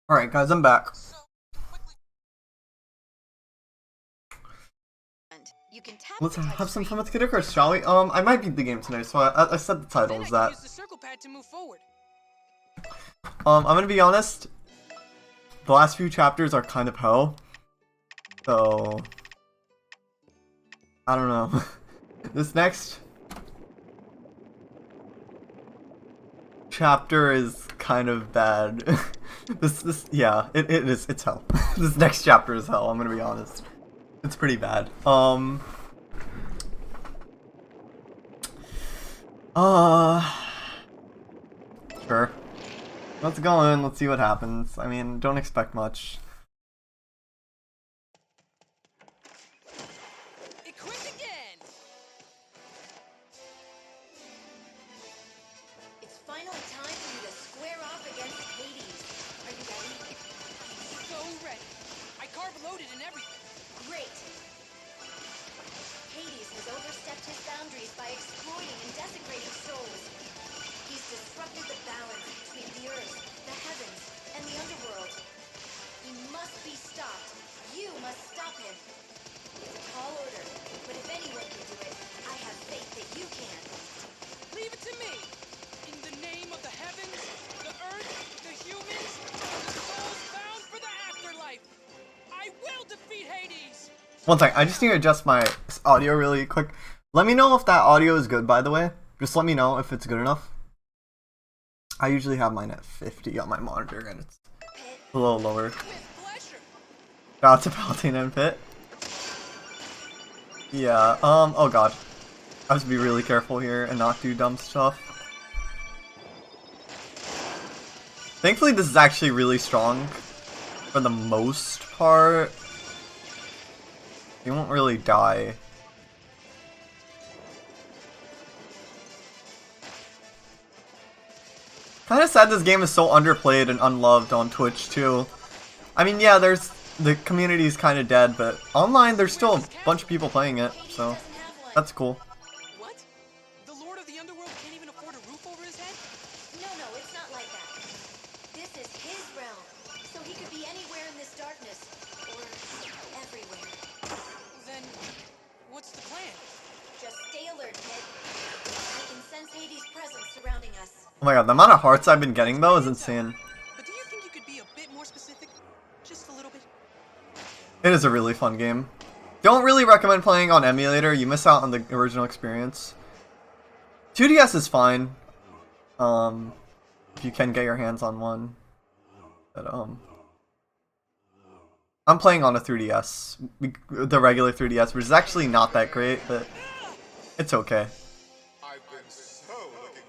Alright guys, I'm back. You can tap Let's the touch have some screen. fun with Kid Icarus, shall we? I might beat the game tonight, so I said the title is that. Use the circle pad to move forward. I'm gonna be honest, the last few chapters are kind of hell. So I don't know. This next chapter is kind of bad. Yeah, it is, it's hell. This next chapter is hell, I'm gonna be honest. It's pretty bad. Sure. Let's go in, let's see what happens. I mean, don't expect much. Equipped again. It's finally time for you to square off against Hades. Are you ready? So ready. I carb loaded and everything. Great. Hades has overstepped his boundaries by exploiting and desecrating souls. He's disrupted the balance between the earth, the heavens, and the underworld. He must be stopped. You must stop him. It's a tall order, but if anyone can do it, I have faith that you can. Leave it to me. In the name of the heavens, the earth, the humans, and the souls bound for the afterlife, I will defeat Hades. One second, I just need to adjust my audio really quick. Let me know if that audio is good, by the way. Just let me know if it's good enough. I usually have mine at 50 on my monitor, and it's a little lower. With pleasure. Shout out to Palatine and Pit. Yeah, oh god. I have to be really careful here and not do dumb stuff. Thankfully, this is actually really strong for the most part. You won't really die. Kinda sad this game is so underplayed and unloved on Twitch too. I mean, yeah, the community's kinda dead, but online there's still a bunch of people playing it, so Doesn't have one. that's cool. What? The Lord of the Underworld can't even afford a roof over his head? No, it's not like that. This is his realm, so he could be anywhere in this darkness, or everywhere. Then, what's the plan? Just stay alert, Pit. I can sense Hades' presence surrounding us. Oh my god, the amount of hearts I've been getting though is insane. But do you think you could be a bit more specific? Just a little bit? It is a really fun game. Don't really recommend playing on emulator, you miss out on the original experience. 2DS is fine. If you can get your hands on one. But I'm playing on a 3DS, the regular 3DS, which is actually not that great, but it's okay.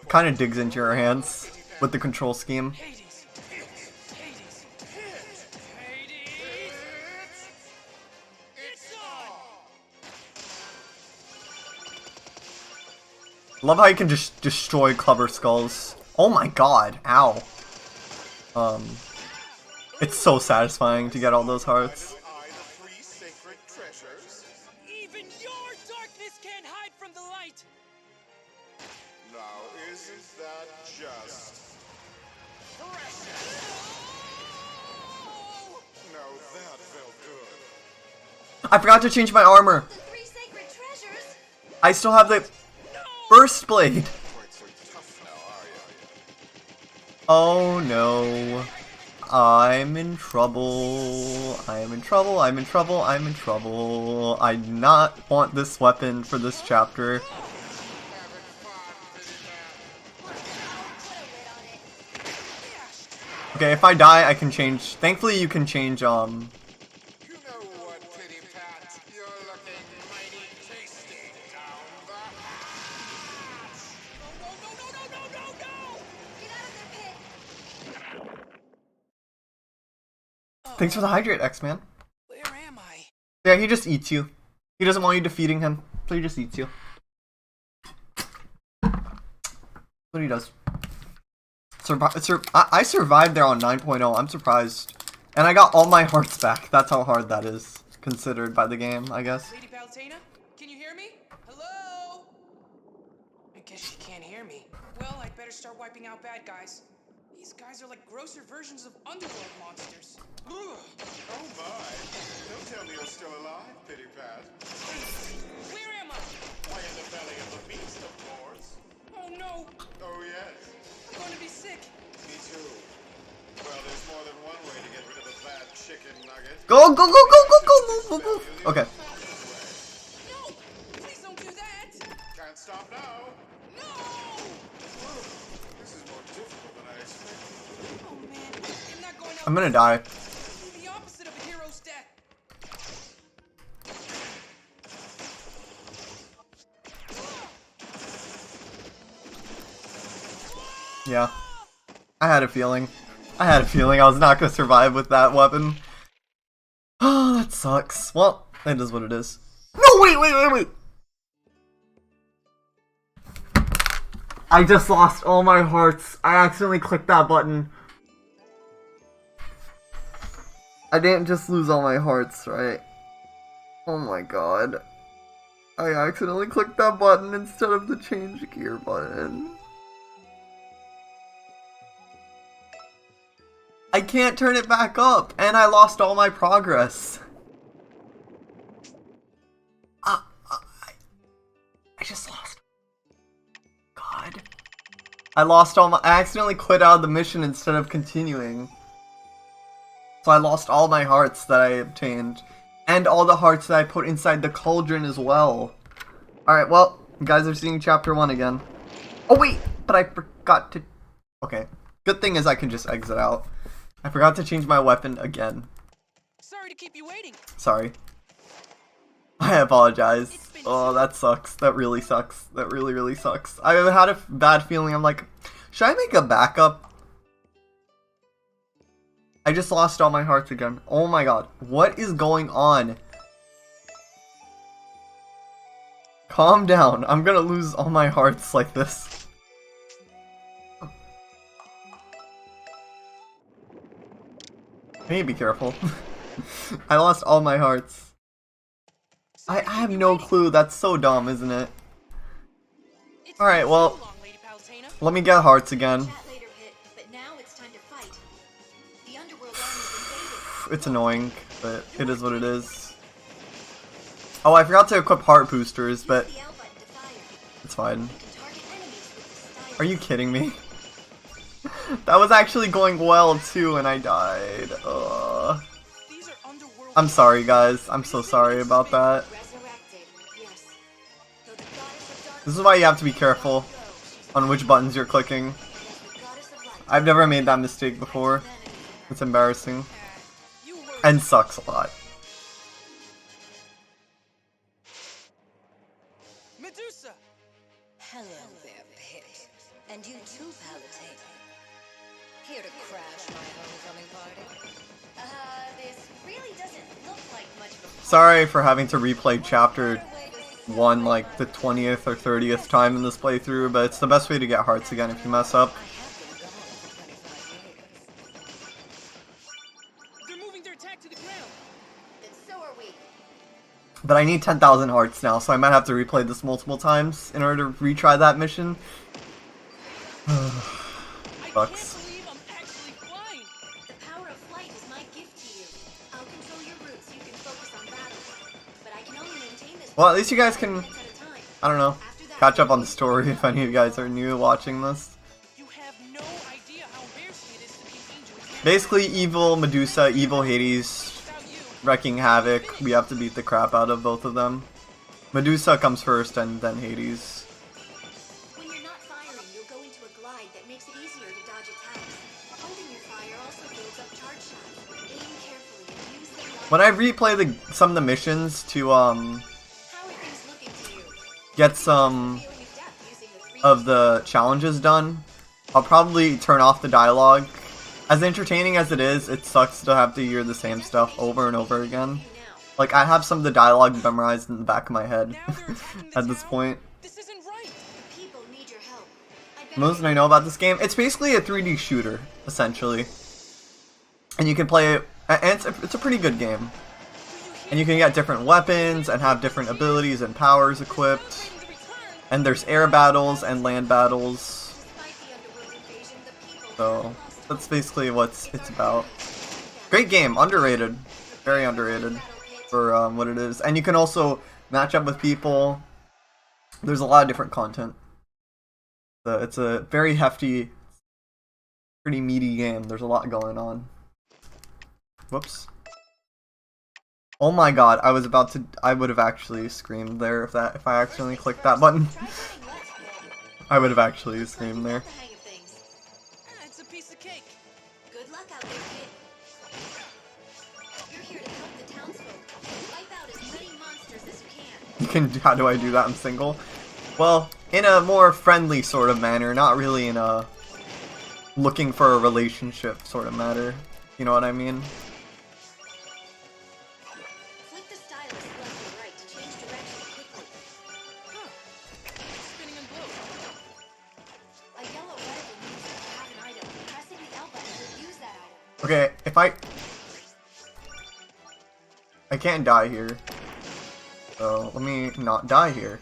Kind of digs into your hands with the control scheme. Hades! Hades! Hades! It's on! Love how you can just destroy clubber skulls. Oh my god, ow. It's so satisfying to get all those hearts. Even your darkness can't hide from the light! Now, isn't that just... Oh! Now that felt good. I forgot to change my armor. The three sacred treasures? I still have the burst blade. Quite so tough now, are you? Oh no. I'm in trouble. I'm in trouble. I'm in trouble. I'm in trouble. I do not want this weapon for this chapter. Put a lid on it. Okay, if I die, I can change. Thankfully, you can change, You know what, Pity Pat? You're looking mighty tasty down the hatch. No! Get out of there, Pit. Thanks for the hydrate, X-Man. Where am I? Yeah, he just eats you. He doesn't want you defeating him, so he just eats you. That's what he does. I survived there on 9.0. I'm surprised. And I got all my hearts back. That's how hard that is, considered by the game, I guess. Lady Palutena? Can you hear me? Hello? I guess she can't hear me. Well, I'd better start wiping out bad guys. These guys are like grosser versions of underworld monsters. Ugh. Oh my. Don't tell me you're still alive, Pity Pat. Where am I? Why, in the belly of the beast, of course. Oh no, Oh yes, I'm going to be sick. me too. Well, there's more than one way to get rid of a bad chicken nugget. Go, go, go, go, go, go, go, go, go. Okay. No, please don't do that. Can't stop now. No. This is more difficult than I expected. Oh man, I'm not going out. I'm gonna die. The opposite of a hero's death. Yeah. I had a feeling. I had a feeling I was not gonna survive with that weapon. Oh, that sucks. Well, it is what it is. No, wait, wait, wait, wait! I just lost all my hearts. I accidentally clicked that button. I didn't just lose all my hearts, right? Oh my god. I accidentally clicked that button instead of the change gear button. I can't turn it back up, and I lost all my progress. I just lost. God. I lost all my. I accidentally quit out of the mission instead of continuing. So I lost all my hearts that I obtained. And all the hearts that I put inside the cauldron as well. Alright, well, you guys are seeing chapter 1 again. Oh wait, but I forgot to. Okay. Good thing is I can just exit out. I forgot to change my weapon again. Sorry to keep you waiting. Sorry. I apologize. Oh, that sucks. That really sucks. That really, really sucks. I had a bad feeling. I'm like, should I make a backup? I just lost all my hearts again. Oh my god. What is going on? Calm down. I'm gonna lose all my hearts like this. I need to be careful. I lost all my hearts. I have no clue. That's so dumb, isn't it? Alright, well, let me get hearts again. Chat later, Pit, but now it's time to fight. The underworld army's invaded. It's annoying, but it is what it is. Oh, I forgot to equip heart boosters, but The L button to fire. it's fine. You can target enemies with the style. Are you kidding me? That was actually going well too, and I died. These are underworld. I'm sorry, guys. I'm so sorry about that. Resurrected, yes. Though the goddess of darkness This is why you have to be careful on which buttons you're clicking. is the goddess of light. I've never made that mistake before. It's embarrassing. You were And sucks a lot. Medusa. Hello there, Pit. And you too, Palatine. Here to crash my homecoming party? This really doesn't look like much of a Sorry for having to replay chapter 1 like the 20th or 30th time in this playthrough, but it's the best way to get hearts again if you mess up. They're moving their attack to the ground. Then so are we. But I need 10,000 hearts now, so I might have to replay this multiple times in order to retry that mission. I Sucks. can't believe I'm actually flying. The power of flight is my gift to you. I'll control your route so you can focus on battle. But I can only maintain this Well, at least you guys can, minutes at a time. I don't know, catch up on the story if any of you guys are new watching this. You have no idea how embarrassing it is to be an angel. Basically, evil Medusa, evil Hades, Without you, wrecking havoc. We have to beat the crap out of both of them. Medusa comes first and then Hades. When you're not firing, you'll go into a glide that makes it easier to dodge attacks. Holding your fire also builds up charge shots. Aim carefully and use them When I replay some of the missions to How are things looking to you? get some Feeling adept using the 3 of the challenges done, I'll probably turn off the dialogue. As entertaining as it is, it sucks to have to hear the same stuff over and over again. now. Like, I have some of the dialogue memorized in the back of my head now they're attacking the at this tower. point. This isn't right. The people need your help. I bet Most I know about this game, it's basically a 3D shooter, essentially. And you can play it, and it's a pretty good game. And you can get different weapons and have different abilities and powers equipped. Waiting to return. And there's air battles and land battles. despite the underworld invasion, the people So, haven't lost That's basically what it's about. Great game, underrated, very underrated for what it is. And you can also match up with people. There's a lot of different content. So it's a very hefty, pretty meaty game. There's a lot going on. Whoops. Oh my god, I was about to, I would have actually screamed there if I accidentally clicked that button. I would have actually screamed there. It's a piece of cake. Good luck out there, kid. You're here to help the townsfolk. Wipe out as many monsters as you can. How do I do that? I'm single? Well, in a more friendly sort of manner, not really in a looking for a relationship sort of matter. You know what I mean? Flick the stylus left or right to change direction quickly. Huh. Spinning in blue. A yellow reticle means you have an item. Pressing the L button will use that item. Okay, if I can't die here. So let me not die here.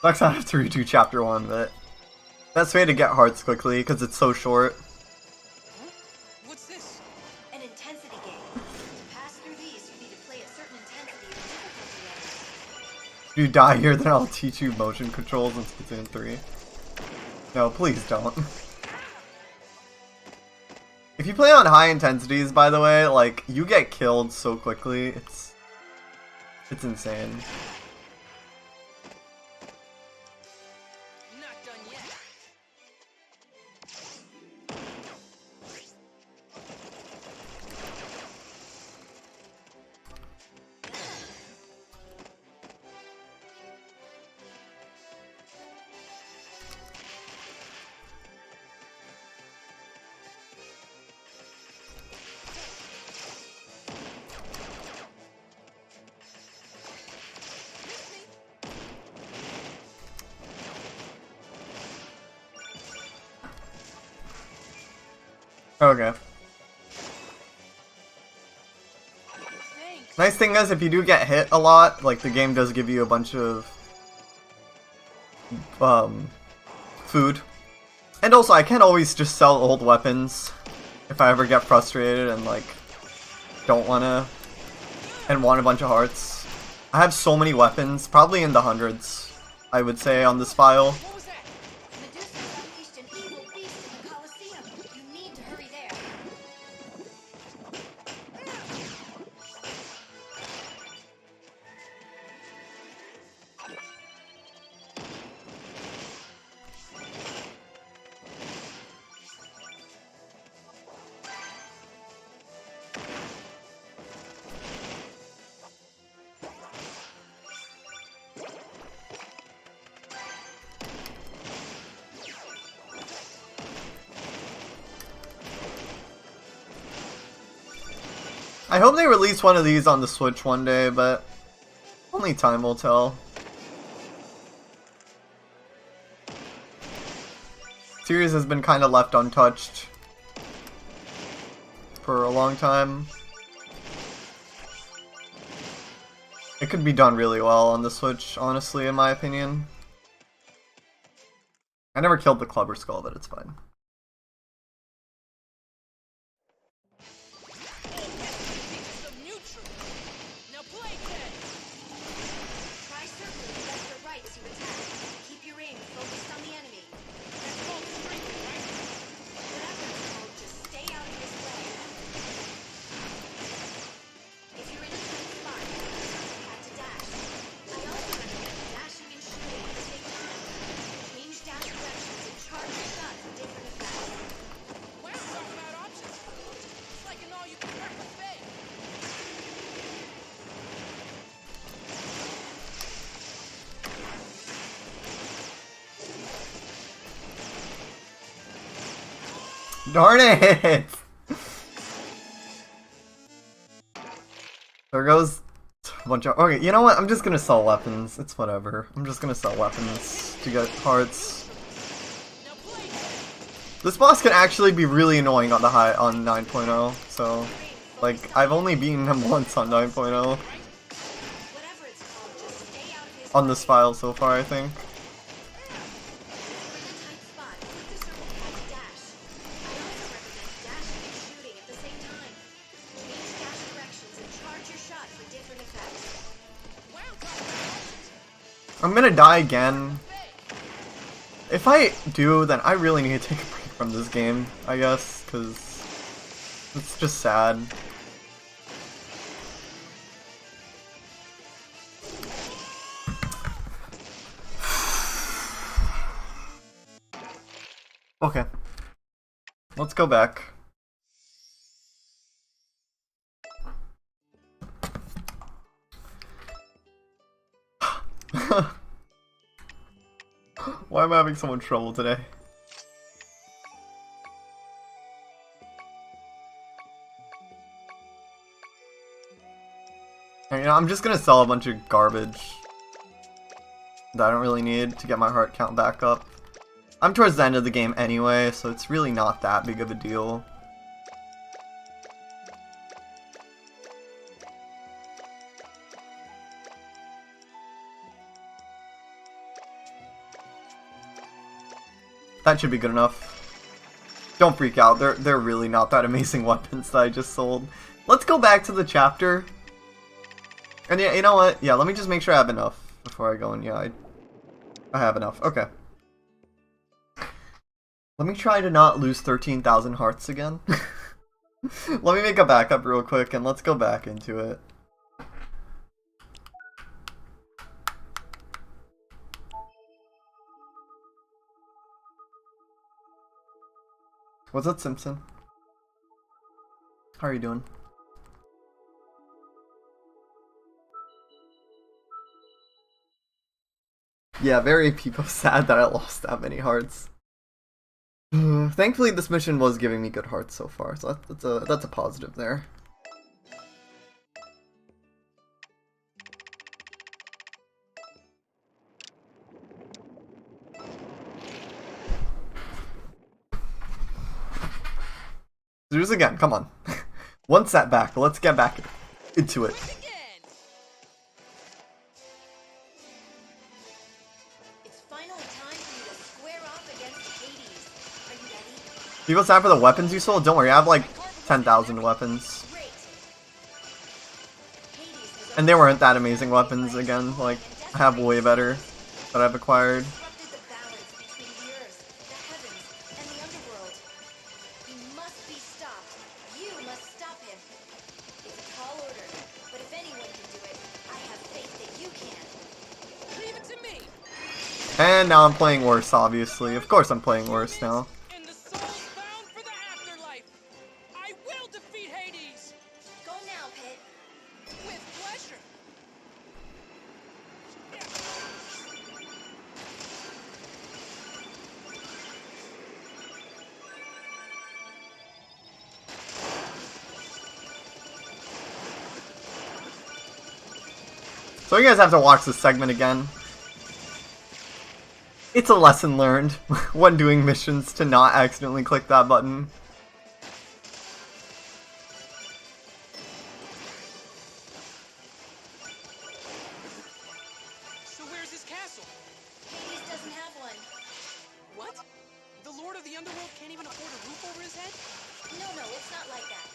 Sucks I have to redo chapter 1, but best way to get hearts quickly because it's so short. Huh? What's this? An intensity game. To pass through these, you need to play at certain intensity of difficulty levels. If you die here, then I'll teach you motion controls in Splatoon 3. No, please don't. If you play on high intensities, by the way, like, you get killed so quickly, it's insane. Not done yet. Okay. Thanks. Nice thing is, if you do get hit a lot, like, the game does give you a bunch of food. And also, I can always just sell old weapons if I ever get frustrated and, like, don't wanna, and want a bunch of hearts. I have so many weapons, probably in the hundreds, I would say, on this file. What was that? Medusa's unleashed an evil beast in the Colosseum. You need to hurry there. I hope they release one of these on the Switch one day, but only time will tell. Series has been kind of left untouched for a long time. It could be done really well on the Switch, honestly, in my opinion. I never killed the Clubber Skull, but it's fine. Some neutral. Now play dead. Try circling left or right as you attack. Keep your aim focused on the enemy. That's called streaking, right? Whatever it's called, just stay out of his way. If you're in a tight spot, you have to dash. The other dashing and shooting take time. Change dash directions and charge your gun for different effects. Wow, talk about options. It's like an all-you-can-eat buffet. Darn it! There goes a bunch of. Okay, you know what? I'm just gonna sell weapons. It's whatever. I'm just gonna sell weapons to get hearts. This boss can actually be really annoying on the on 9.0, so like I've only beaten him once on 9.0 Whatever it's called, just stay out of his on this file so far, I think. For the tight spot, click the circle called dash. I also recommend dashing and shooting at the same time. Change dash directions and charge your shot for different effects. I'm gonna die again. If I do, then I really need to take a break from this game, I guess, because it's just sad. Okay. Let's go back. Why am I having so much trouble today? And, you know, I'm just gonna sell a bunch of garbage that I don't really need to get my heart count back up. I'm towards the end of the game anyway, so it's really not that big of a deal. That should be good enough. Don't freak out, they're really not that amazing weapons that I just sold. Let's go back to the chapter. And yeah, you know what? Yeah, let me just make sure I have enough before I go in. Yeah, I have enough. Okay. Let me try to not lose 13,000 hearts again. Let me make a backup real quick and let's go back into it. What's up, Simpson? How are you doing? Yeah, very people sad that I lost that many hearts. Thankfully, this mission was giving me good hearts so far, so that's a positive there. Do this again, come on. One setback, let's get back into it. It's finally time for you to square off against Hades. Are you ready? People sad for the weapons you sold? Don't worry, I have like 10,000 weapons. Great. Hades has And they weren't that amazing weapons again, like, I have way better that I've acquired. disrupted the balance between the earth, the heavens, and the underworld. He must be stopped. You must stop him. It's a tall order, but if anyone can do it, I have faith that you can. Leave it to me. And now I'm playing worse, obviously. Of course I'm playing worse now. And the souls bound for the afterlife. I will defeat Hades. Go now, Pit. With pleasure. So you guys have to watch this segment again. It's a lesson learned when doing missions to not accidentally click that button. So where's his castle? Hades doesn't have one. What? The Lord of the Underworld can't even afford a roof over his head? No, it's not like that.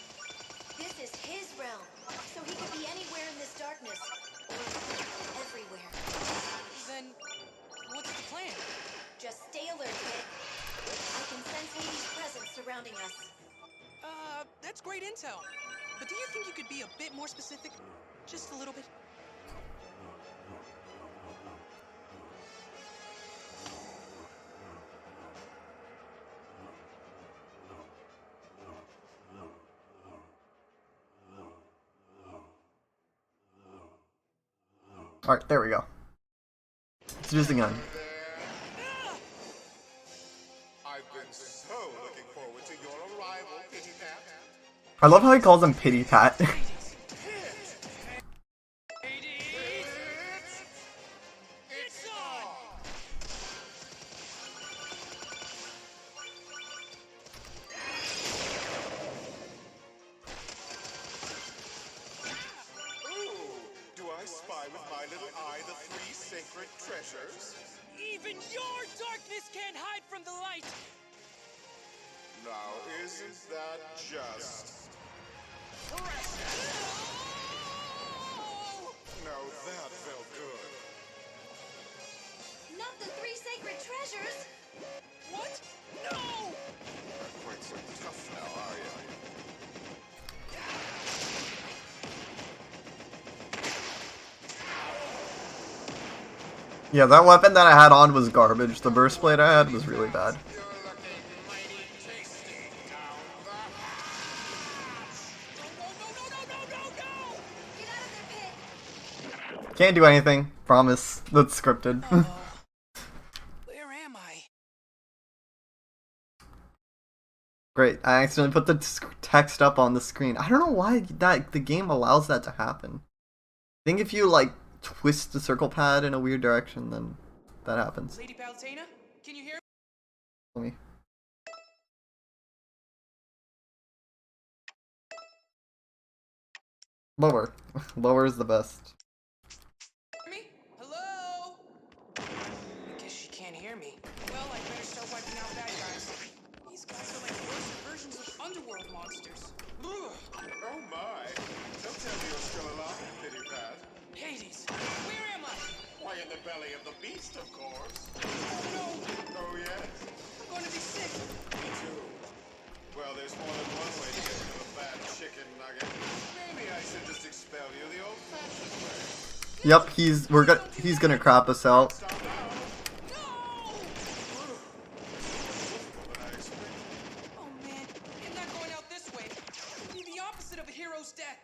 This is his realm, so he could be anywhere in this darkness. Or everywhere. Then what's the plan? Just stay alert, Pit. I can sense Hades' presence surrounding us. That's great intel. But do you think you could be a bit more specific? Just a little bit? Alright, there we go. Let's do this again. I've been so looking forward to your arrival, Pity Pat. I love how he calls him Pity Pat. It's on! spy with my little eye the 3 sacred treasures? Even your darkness can't hide from the light! Now, isn't that just... Precious! Now that felt good. Not the 3 sacred treasures! What? No! Not quite so tough now, are you? Yeah, that weapon that I had on was garbage. The burst blade I had was really bad. You're looking mighty tasty down the hatch! No! Get out of their pit! Can't do anything. Promise. That's scripted. Where am I? Great. I accidentally put the text up on the screen. I don't know why the game allows that to happen. I think if you like twist the circle pad in a weird direction, then that happens. Lady Palutena? Can you hear Me. Lower. Lower is the best. me? Hello? I guess she can't hear me. Well, I better start wiping out bad guys. These guys are like worse versions of underworld monsters. Ugh. Oh my! Don't tell me you're still alive, Pity Pat. Hades, where am I? Why, in the belly of the beast, of course. Oh no, Oh yes, I'm going to be sick. me too. Well, there's more than one way to get rid of a bad chicken nugget. Maybe I should just expel you the old-fashioned way. Yep, he's gonna crop us out. Stop now. No! What I expected. Oh man, I'm not going out this way. It'd be the opposite of a hero's death.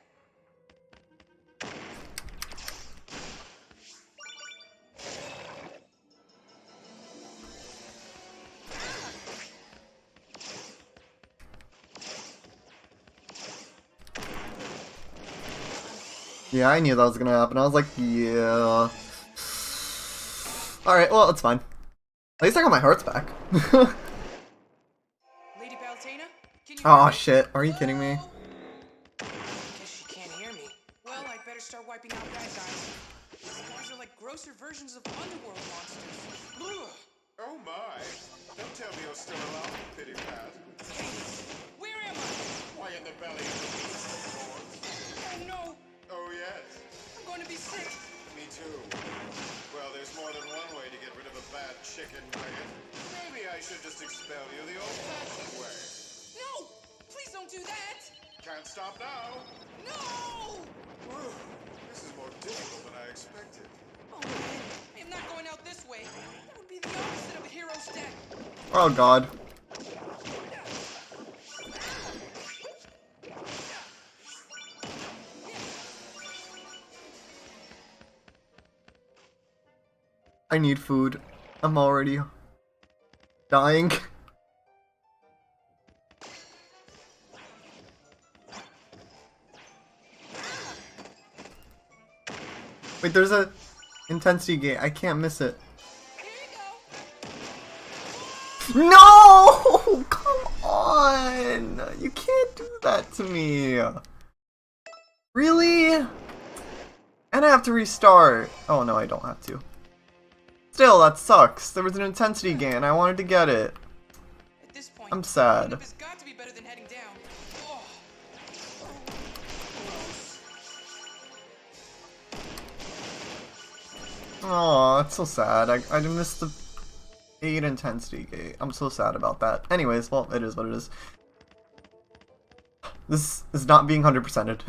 Yeah, I knew that was gonna happen. I was like, yeah. Alright, well, it's fine. At least I got my hearts back. Lady Palutena? Can you Oh hear me? shit, are you kidding me? Guess she can't hear me. Well, I better start wiping out bad guys. These guys are like grosser versions of underworld monsters. Ugh. Oh my! Don't tell me you're still alive, Pity Pat. Where am I? Why, in the belly of the beast, of course. Oh no, Oh yes, I'm going to be sick. me too. Well, there's more than one way to get rid of a bad chicken nugget. Maybe I should just expel you the old-fashioned way. No, please don't do that. Can't stop now. No! Whew, this is more difficult than I expected. Oh man, I am not going out this way. That would be the opposite of a hero's death. Oh god. I need food. I'm already dying. Wait, there's a intensity gate. I can't miss it. Here you go. No! Come on! You can't do that to me. Really? And I have to restart. Oh no, I don't have to. Still, that sucks. There was an intensity gate and I wanted to get it. At this point, I'm sad. It's got to be better than heading down. Oh. Oh, that's so sad. I missed the 8 intensity gate. I'm so sad about that. Anyways, well, it is what it is. This is not being 100%ed.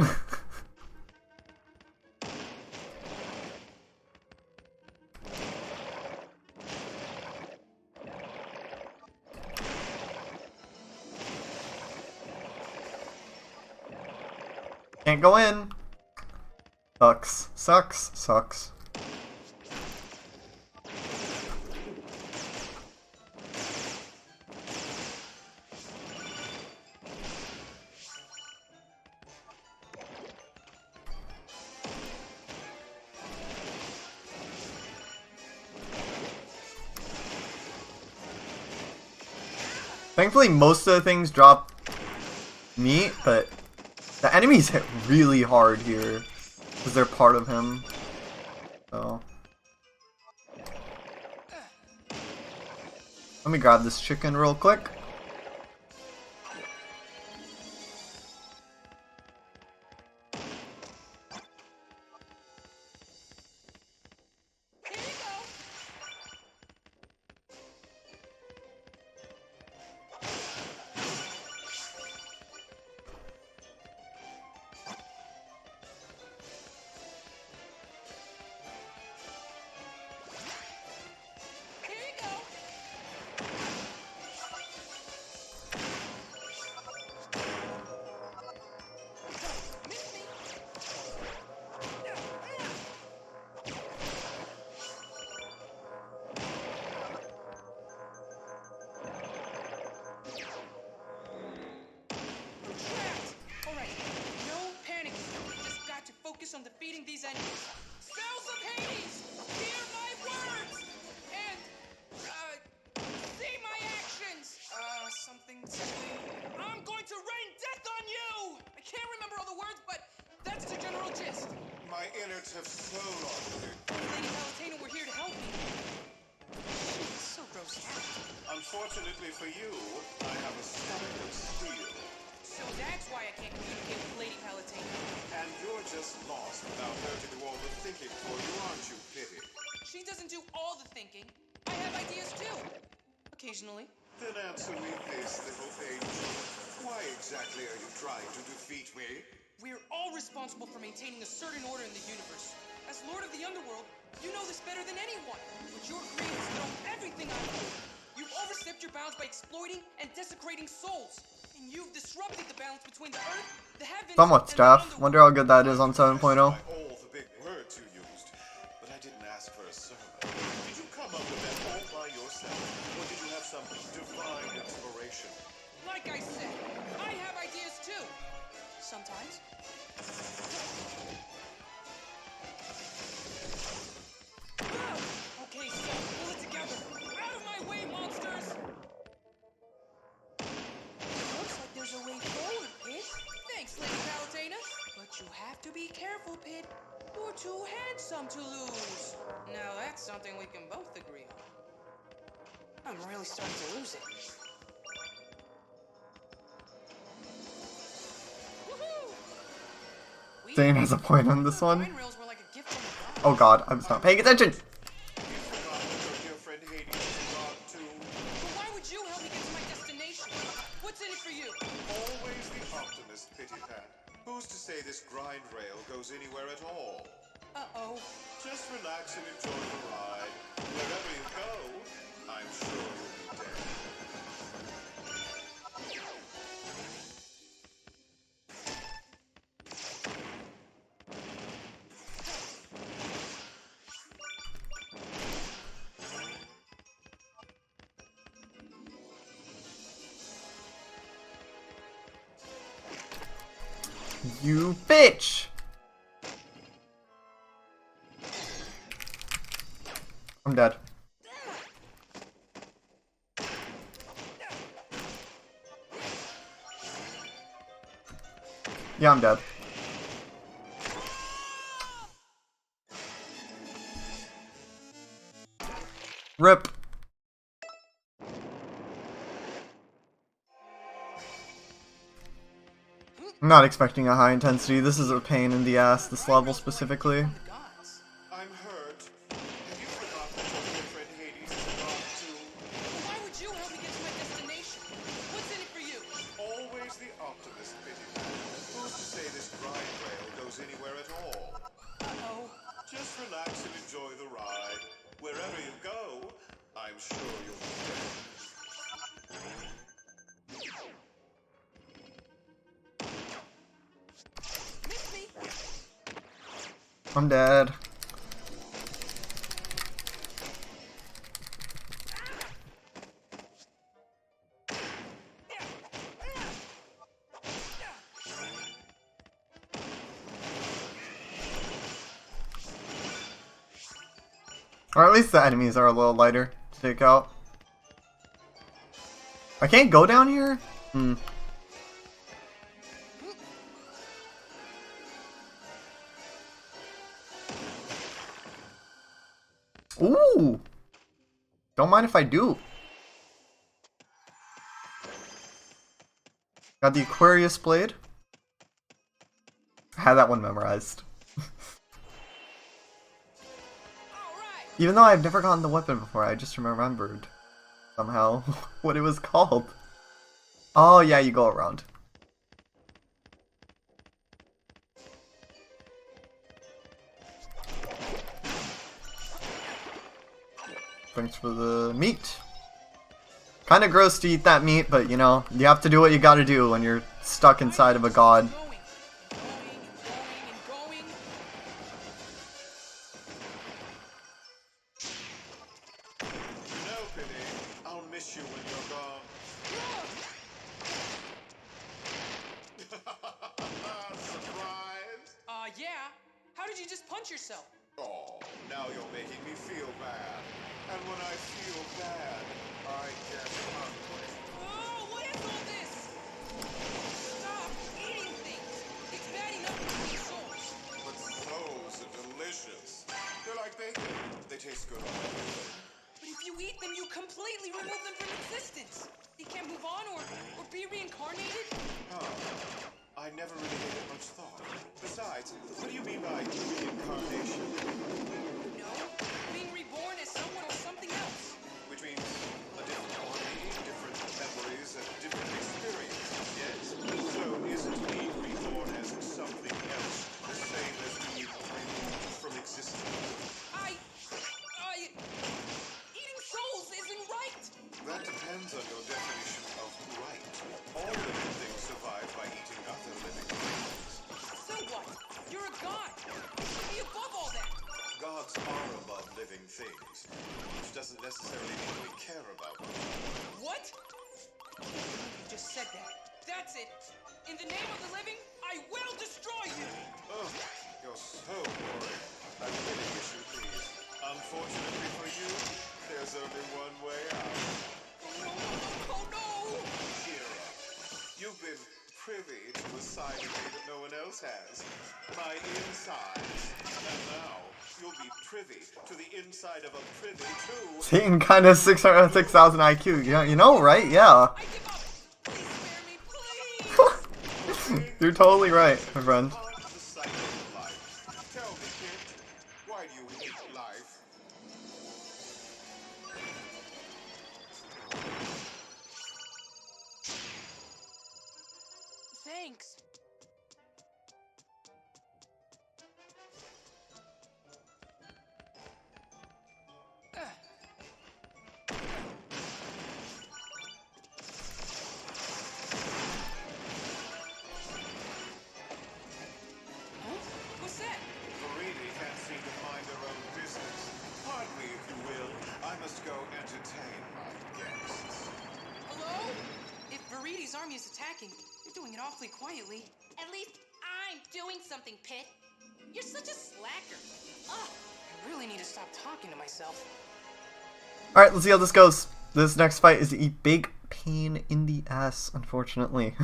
Can't go in. Sucks. Sucks. Sucks. Thankfully, most of the things drop meat, but the enemies hit really hard here because they're part of him. So let me grab this chicken real quick. On defeating these enemies. Cells of Hades! Hear my words! And, see my actions! Something. I'm going to rain death on you! I can't remember all the words, but that's the general gist. My innards have so long. Lady Palutena were here to help me. She's so grossed out. Unfortunately for you, I have a stomach of steel. So that's why I can't communicate with Lady Palutena. And you're just lost without her to do all the thinking for you, aren't you, Pity? She doesn't do all the thinking. I have ideas too. Occasionally. Then answer me this, little angel. Why exactly are you trying to defeat me? We're all responsible for maintaining a certain order in the universe. As Lord of the Underworld, you know this better than anyone. But your creators know everything I know. You've overstepped your bounds by exploiting and desecrating souls. And you've disrupted the balance between the earth, the heavens, Somewhat staff. Wonder how good that is on 7.0. All the big words you used, but I didn't ask for a sermon. Did you come up with that all by yourself, or did you have some divine inspiration? Like I said, I have ideas too. Sometimes. Okay, so pull it together. Out of my way, monsters! Looks like there's a way forward, Pid. Thanks, Lady Palutena. But you have to be careful, Pid. You're too handsome to lose. Now that's something we can both agree on. I'm really starting to lose it. Woohoo! Zane has a point on this one. Vine rails were like a gift from the gods. Oh god, I was not paying attention! Your friend Hades is gone too. But why would you help me get to my destination? What's in it for you? Always the optimist, Pity Pat. Who's to say this grind rail goes anywhere at all? Uh-oh. Just relax and enjoy the ride. Wherever you go, I'm sure you'll be dead. You bitch! I'm dead. Yeah, I'm dead. RIP. I'm not expecting a high intensity. This is a pain in the ass, this level specifically. I'm hurt. Have you forgotten that your dear friend Hades is gone too? But why would you help me get to my destination? What's in it for you? Always the optimist, Pity Pat. Who's to say this grind rail goes anywhere at all? Uh-oh. Just relax and enjoy the ride. Wherever you go, I'm sure you'll be dead. Miss me. I'm dead. Or at least the enemies are a little lighter to take out. I can't go down here? Ooh! Don't mind if I do. Got the Aquarius blade. I had that one memorized. Even though I've never gotten the weapon before, I just remembered somehow what it was called. Oh yeah, you go around. Thanks for the meat. Kinda gross to eat that meat, but you know, you have to do what you gotta do when you're stuck inside of a god. Yeah? How did you just punch yourself? Oh, now you're making me feel bad. And when I feel bad, I get hungry. Oh, what is all this? Stop eating things. It's bad enough to eat souls. But souls are delicious. They're like bacon. They taste good on everything. But if you eat them, you completely remove them from existence. They can't move on or be reincarnated? Oh, I never really gave it much thought. Besides, what do you mean by reincarnation? No, being reborn as someone or something else. Which means a different body, different memories, and different experiences, yes? So isn't being reborn as something else the same as being removed from existence? Eating souls isn't right! That depends on your definition of right. All living things survive by eating other living things. So what? You're a god. You should be above all that. Gods are above living things, which doesn't necessarily mean we care about them. What? You just said that. That's it. In the name of the living, I will destroy you! Oh, you're so boring. I really wish you please. Unfortunately for you, there's only one way out. Oh no! Cheer up. You've been privy to a side of me that no one else has. My insides. And now, you'll be privy to the inside of a privy too. Seeing kind of 6,000 IQ. Yeah, you know, right? Yeah. I give up! Please spare me, please! You're totally right, my friend. Part of the cycle of life. Tell me, kid, why do you hate life? Thanks. What's that? Farini can't seem to mind her own business. Pardon me, if you will. I must go entertain my guests. Hello? If Viridi's army is attacking, you're doing it awfully quietly. At least I'm doing something, Pit. You're such a slacker. Ugh. I really need to stop talking to myself. Alright, let's see how this goes. This next fight is a big pain in the ass, unfortunately.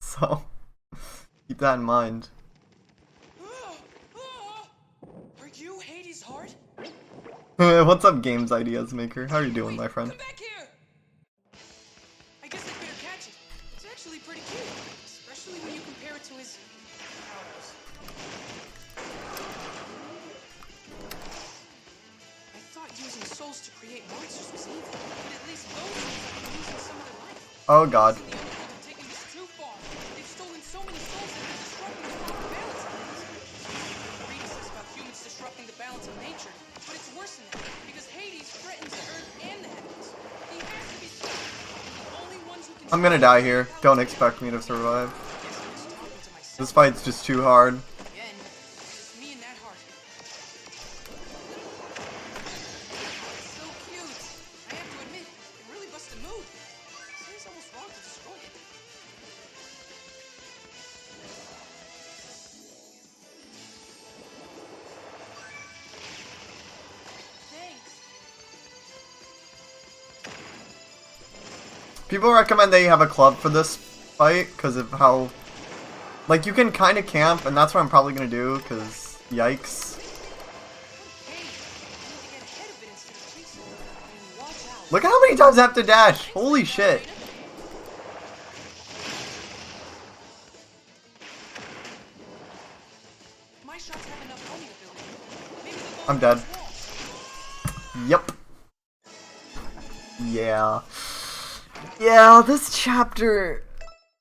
So, keep that in mind. Are you Hades' heart? What's up, Games Ideas Maker? How are you doing, my friend? Come back here! I guess I better catch it. It's actually pretty cute, especially when you compare it to his powers. I thought using souls to create monsters was evil, but at least those are using some of their life. Oh god. The underworld are taking this too far. They've stolen so many souls that they're disrupting the proper balance of things. Reading says about humans disrupting the balance of nature, but it's worse than that, because Hades threatens the Earth and the heavens. He has to be stopped. The only ones who can I'm gonna die here. Don't expect me to survive. This fight's just too hard. Again, it's me and that heart. So cute. I have to admit, it really busts a mood. Seems almost wrong to destroy it. Thanks. People recommend that you have a club for this fight because of how, like, you can kind of camp, and that's what I'm probably gonna do. Because yikes. Hey, Look at how many times I have to dash. Holy shit. My shots have enough homing ability. Maybe they'll go I'm through dead. this wall. Yep. Yeah. Yeah, this chapter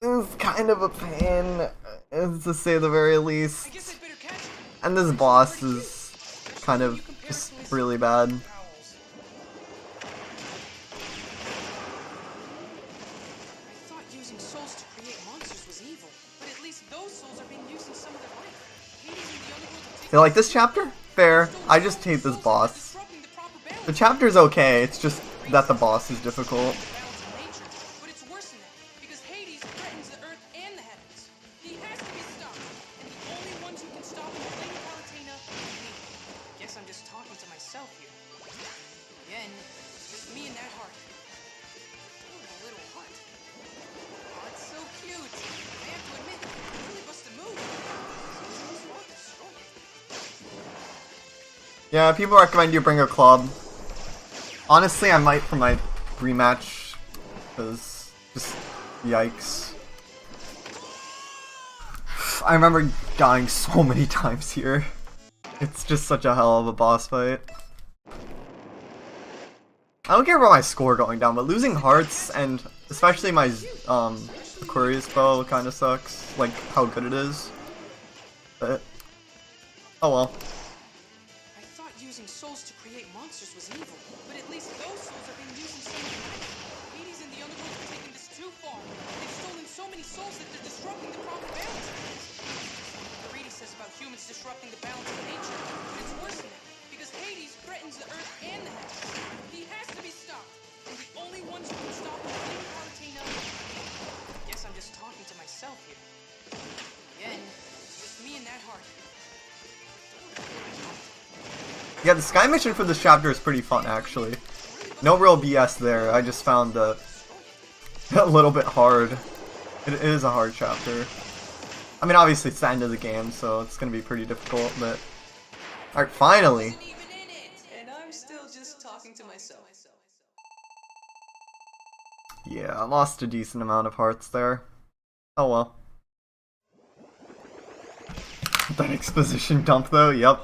is kind of a pain, to say the very least. I guess I'd better catch it. And this boss is kind of just really bad. Owls. I thought using souls to create monsters was evil, but at least those souls are being used in some of their life. Hades and the underworld have taken You like this chapter? Fair. I just hate this boss. disrupting the proper balance. The chapter's okay, it's just that the boss is difficult. Balance of nature, but it's worse than that because Hades threatens the earth and the heavens. He has to be stopped, and the only ones who can stop him are Lady Palutena and me. Guess I'm just talking to myself here. Again, it's just me and that heart. Ooh, a little heart. Oh, it's so cute. I have to admit, it really busts a move. So destroy it. Yeah, people recommend you bring a club. Honestly, I might for my rematch, because just yikes. I remember dying so many times here. It's just such a hell of a boss fight. I don't care about my score going down, but losing hearts and especially my Aquarius bow kind of sucks. Like how good it is. But oh well. I thought using souls to create monsters was evil, but at least those souls are being used in some of the life. Hades and the underworld have taken this too far. They've stolen so many souls that they're disrupting the proper balance. Greedy says about humans disrupting the balance of nature, but it's worse than that because Hades threatens the earth and the heavens. He has to be stopped, and the only ones who can stop him are Lady Palutena and me. Guess I'm just talking to myself here. Again, it's just me and that heart. Yeah, the sky mission for this chapter is pretty fun actually. No real BS there. I just found the a little bit hard. It is a hard chapter. I mean, obviously it's the end of the game, so it's gonna be pretty difficult. But alright, finally. Even in it, and I'm still just talking to myself. Yeah, I lost a decent amount of hearts there. Oh well. That exposition dump though, yep.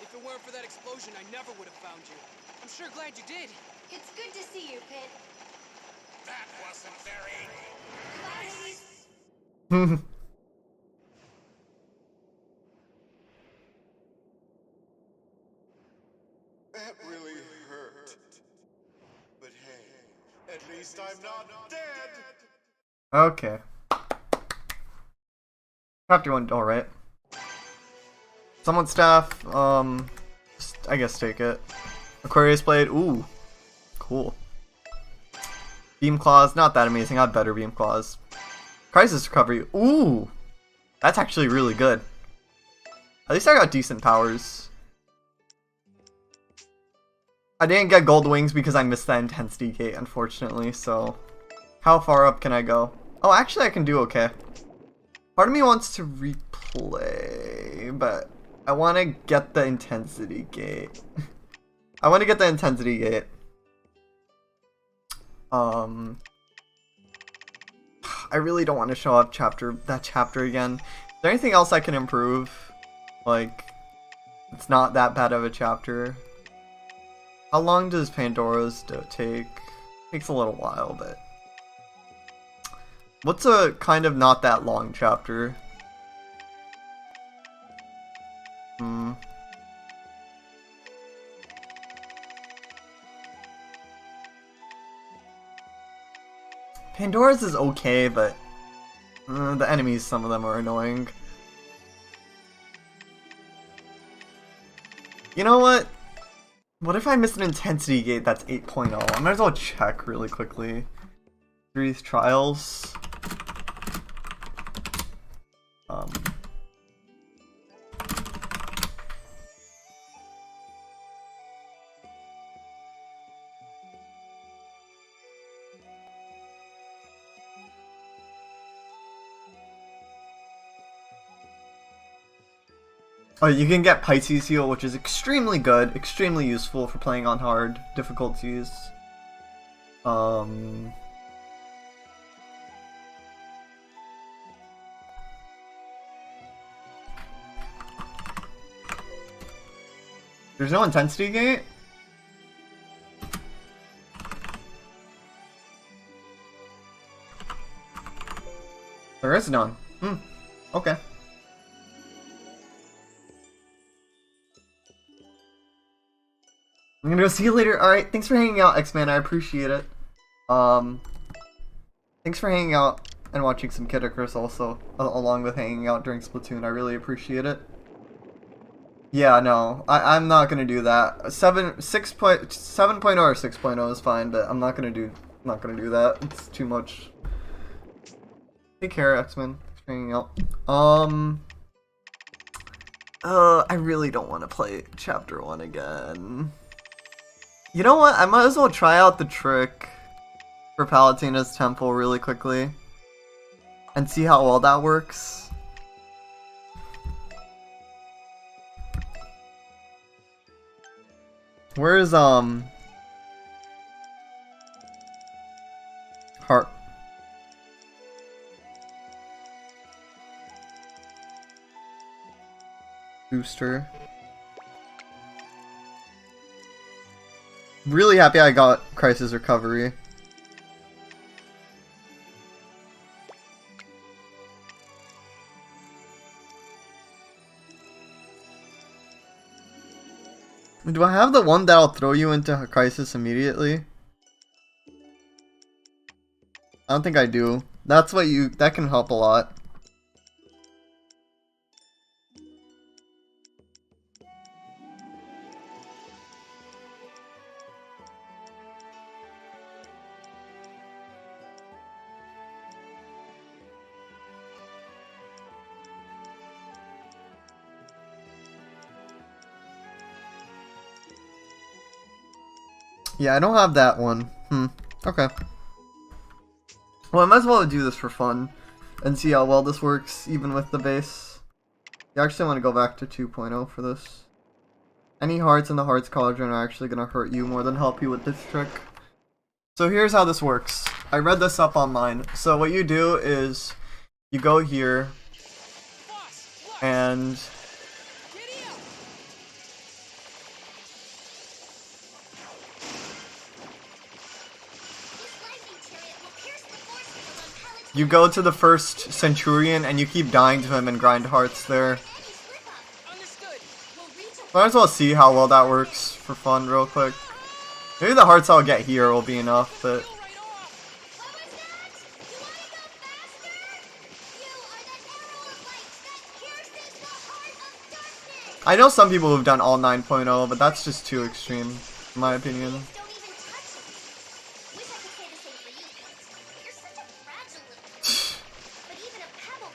If it weren't for that explosion, I never would have found you. I'm sure glad you did. It's good to see you, Pit. That wasn't very... Bye, Hades. That really hurt. But hey, at least I'm not dead! Okay. Chapter 1 alright. Someone's staff, I guess take it. Aquarius blade, ooh. Cool. Beam claws, not that amazing, I have better beam claws. Crisis recovery, ooh. That's actually really good. At least I got decent powers. I didn't get gold wings because I missed that intensity gate, unfortunately, so... How far up can I go? Oh, actually I can do okay. Part of me wants to replay, but I want to get the intensity gate. I want to get the intensity gate. I really don't want to show up that chapter again. Is there anything else I can improve? Like, it's not that bad of a chapter. How long does Pandora's take? Takes a little while, but... What's a kind of not that long chapter? Pandora's is okay, but... the enemies, some of them are annoying. You know what? What if I miss an intensity gate that's 8.0? I might as well check really quickly. Series trials. Oh, you can get Pisces heal, which is extremely good, extremely useful for playing on hard difficulties. There's no intensity gate? There is none. Okay. I'm gonna go see you later. Alright, thanks for hanging out, X-Man. I appreciate it. Thanks for hanging out and watching some Kid Icarus also, along with hanging out during Splatoon. I really appreciate it. Yeah, no, I'm not gonna do that. 7.0 or 6.0 is fine, but I'm not gonna do that. It's too much. Take care, X-Men. Thanks for hanging out. I really don't want to play Chapter 1 again. You know what? I might as well try out the trick for Palutena's Temple really quickly and see how well that works. Where's Heart? Booster. Really happy I got Crisis Recovery. Do I have the one that'll throw you into a crisis immediately? I don't think I do. That's what that can help a lot. Yeah, I don't have that one. Okay. Well, I might as well do this for fun and see how well this works, even with the base. You actually want to go back to 2.0 for this. Any hearts in the Hearts Cauldron are actually going to hurt you more than help you with this trick. So here's how this works. I read this up online. So what you do is you go here and you go to the first Centurion and you keep dying to him and grind hearts there. Might as well see how well that works for fun real quick. Maybe the hearts I'll get here will be enough, but... I know some people who've done all 9.0, but that's just too extreme, in my opinion.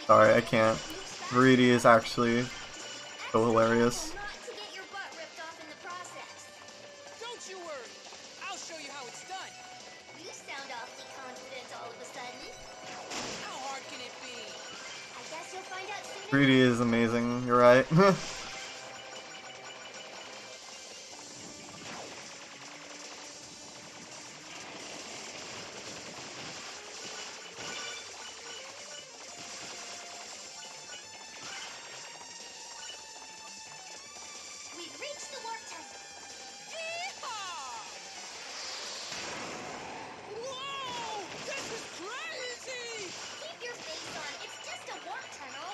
Sorry, I can't. Greedy is actually so hilarious. Don't you worry. I'll show you how it's done. You sound awfully confident all of a sudden. How hard can it be? I guess you'll find out soon. Greedy is amazing, you're right. We've reached the warp tunnel. Whoa! This is crazy! Keep your face on. It's just a warp tunnel.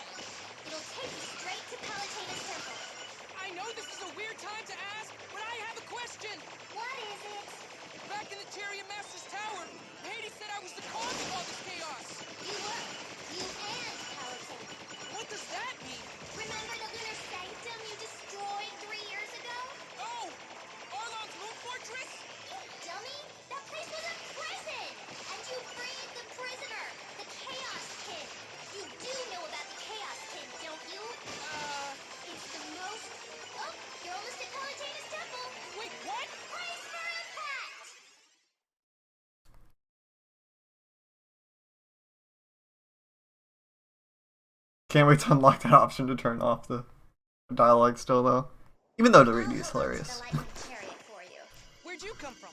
It'll take you straight to Palutena's Temple. I know this is a weird time to ask, but I have a question. What is it? Back in the Tyrian Master's Tower, Hades said I was the cause of all this chaos. You were. You and Palutena. What does that mean? Remember the lunar sanctum you destroyed 3 years ago? Oh! Arlong's moon fortress? You dummy! That place was a prison! And you freed the prisoner, the Chaos King. You do know about the Chaos King, don't you? It's the most... Oh, you're almost at Palutena's Temple. Wait, what? Brace for impact! Can't wait to unlock that option to turn off the dialogue still though. Even though the reading is hilarious. Where'd you come from?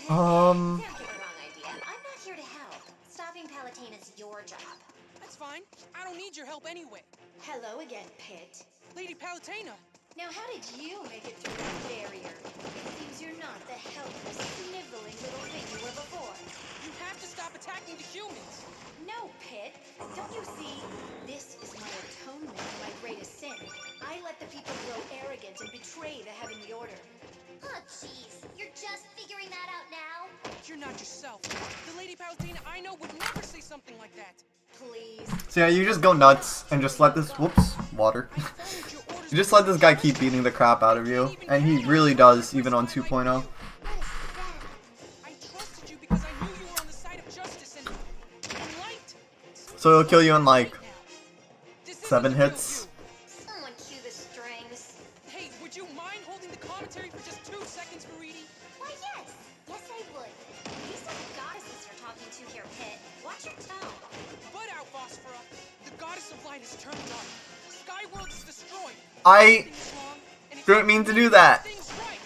Don't get the wrong idea. I'm not here to help. Stopping Palutena's your job. That's fine. I don't need your help anyway. Hello again, Pit. Lady Palutena. Now, how did you make it through that barrier? It seems you're not the helpless, sniveling little thing you were before. You have to stop attacking the humans. No, Pit. Don't you see? This is my atonement for my greatest sin. I let the people grow arrogant and betray the heavenly order. Oh, jeez. You're just figuring that out now? You're not yourself. The Lady Palutena I know would never say something like that. Please. So yeah, you just go nuts and just let this, whoops, water. You just let this guy keep beating the crap out of you, and he really does, even on 2.0. I trusted you because I knew you were on the side of justice and light. So he'll kill you in like This isn't 7 the real hits. you. Someone cue the strings. Hey, would you mind holding the commentary for just 2 seconds, Veridi? Why, yes. Yes, I would. These are the goddesses you're talking to here, Pit. Watch your tone. Butt out, Phosphora. The goddess of light has turned dark. Skyworld is destroyed. I Everything is wrong, and it's didn't mean to do that. things right.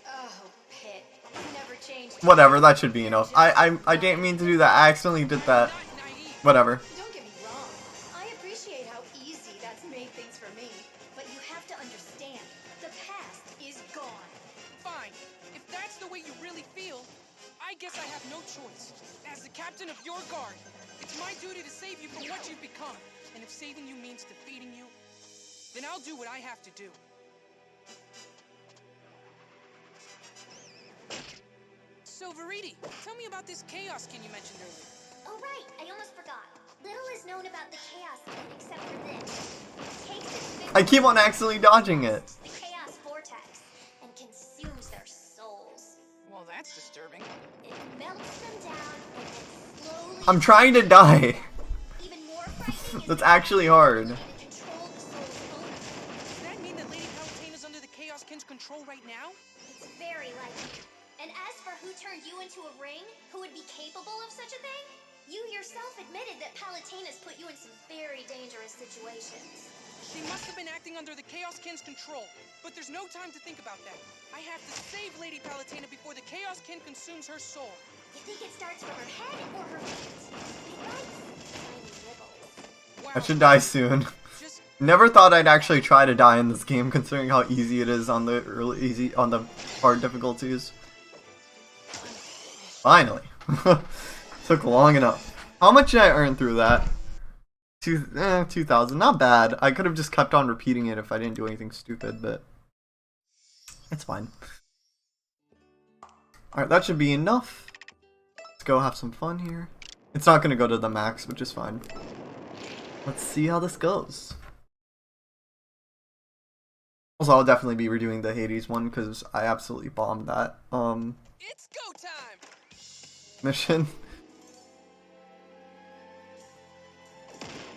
Oh, Pit. You never changed. Whatever, that should be enough. I didn't mean to do that. I accidentally did that. Not naive. Whatever. Don't get me wrong. I appreciate how easy that's made things for me. But you have to understand, the past is gone. Fine. If that's the way you really feel, I guess I have no choice. As the captain of your guard, it's my duty to save you from what you've become. And if saving you means defeating you, then I'll do what I have to do. So, Veridi, tell me about this chaos skin you mentioned earlier. Oh, right. I almost forgot. Little is known about the chaos skin except for this. It takes its I keep on accidentally dodging it. the chaos vortex and consumes their souls. Well, that's disturbing. It melts them down and then slowly. I'm trying to die. Even more frightening is That's the actually hard. ability to control the soul's owner. Does that mean that Lady Palutena's under the Chaos Kin's control right now? It's very likely. And as for who turned you into a ring, who would be capable of such a thing? You yourself admitted that Palutena's put you in some very dangerous situations. She must have been acting under the Chaos Kin's control, but there's no time to think about that. I have to save Lady Palutena before the Chaos Kin consumes her soul. You think it starts from her head or her feet? It writes tiny nibbles. Wow. I should die soon. Just Never thought I'd actually try to die in this game, considering how easy it is on the hard difficulties. Finally. Took long enough. How much did I earn through that? 2,000. Not bad. I could have just kept on repeating it if I didn't do anything stupid, but it's fine. Alright, that should be enough. Let's go have some fun here. It's not going to go to the max, which is fine. Let's see how this goes. Also, I'll definitely be redoing the Hades one, because I absolutely bombed that it's go time. mission.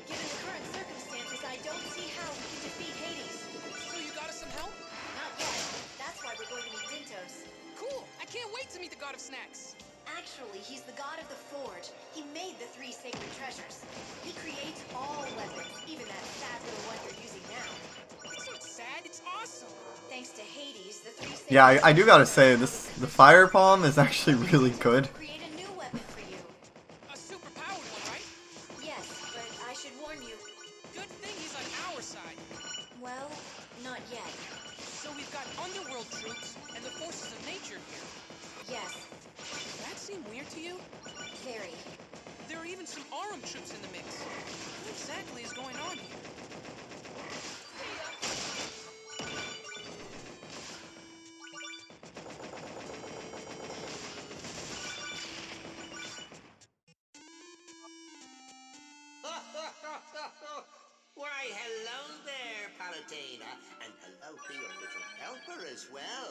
Given the current circumstances, I don't see how we can defeat Hades. So you got us some help? Not yet. That's why we're going to meet Dintos. Cool. I can't wait to meet the God of Snacks. Actually, he's the god of the forge. He made the 3 sacred treasures. He creates all weapons, even that sad little one you're using now. It's not sad. It's awesome. Thanks to Hades, the 3 sacred Yeah, I do gotta treasures say, the fire palm is actually really good. create a new weapon for you. A super-powered one, right? Yes, but I should warn you. Good thing he's on our side. Well, not yet. So we've got underworld troops and the forces of nature here. Yes, Does that seem weird to you? very. There are even some Arum troops in the mix. What exactly is going on here? Why, hello there, Palutena, and hello to your little helper as well.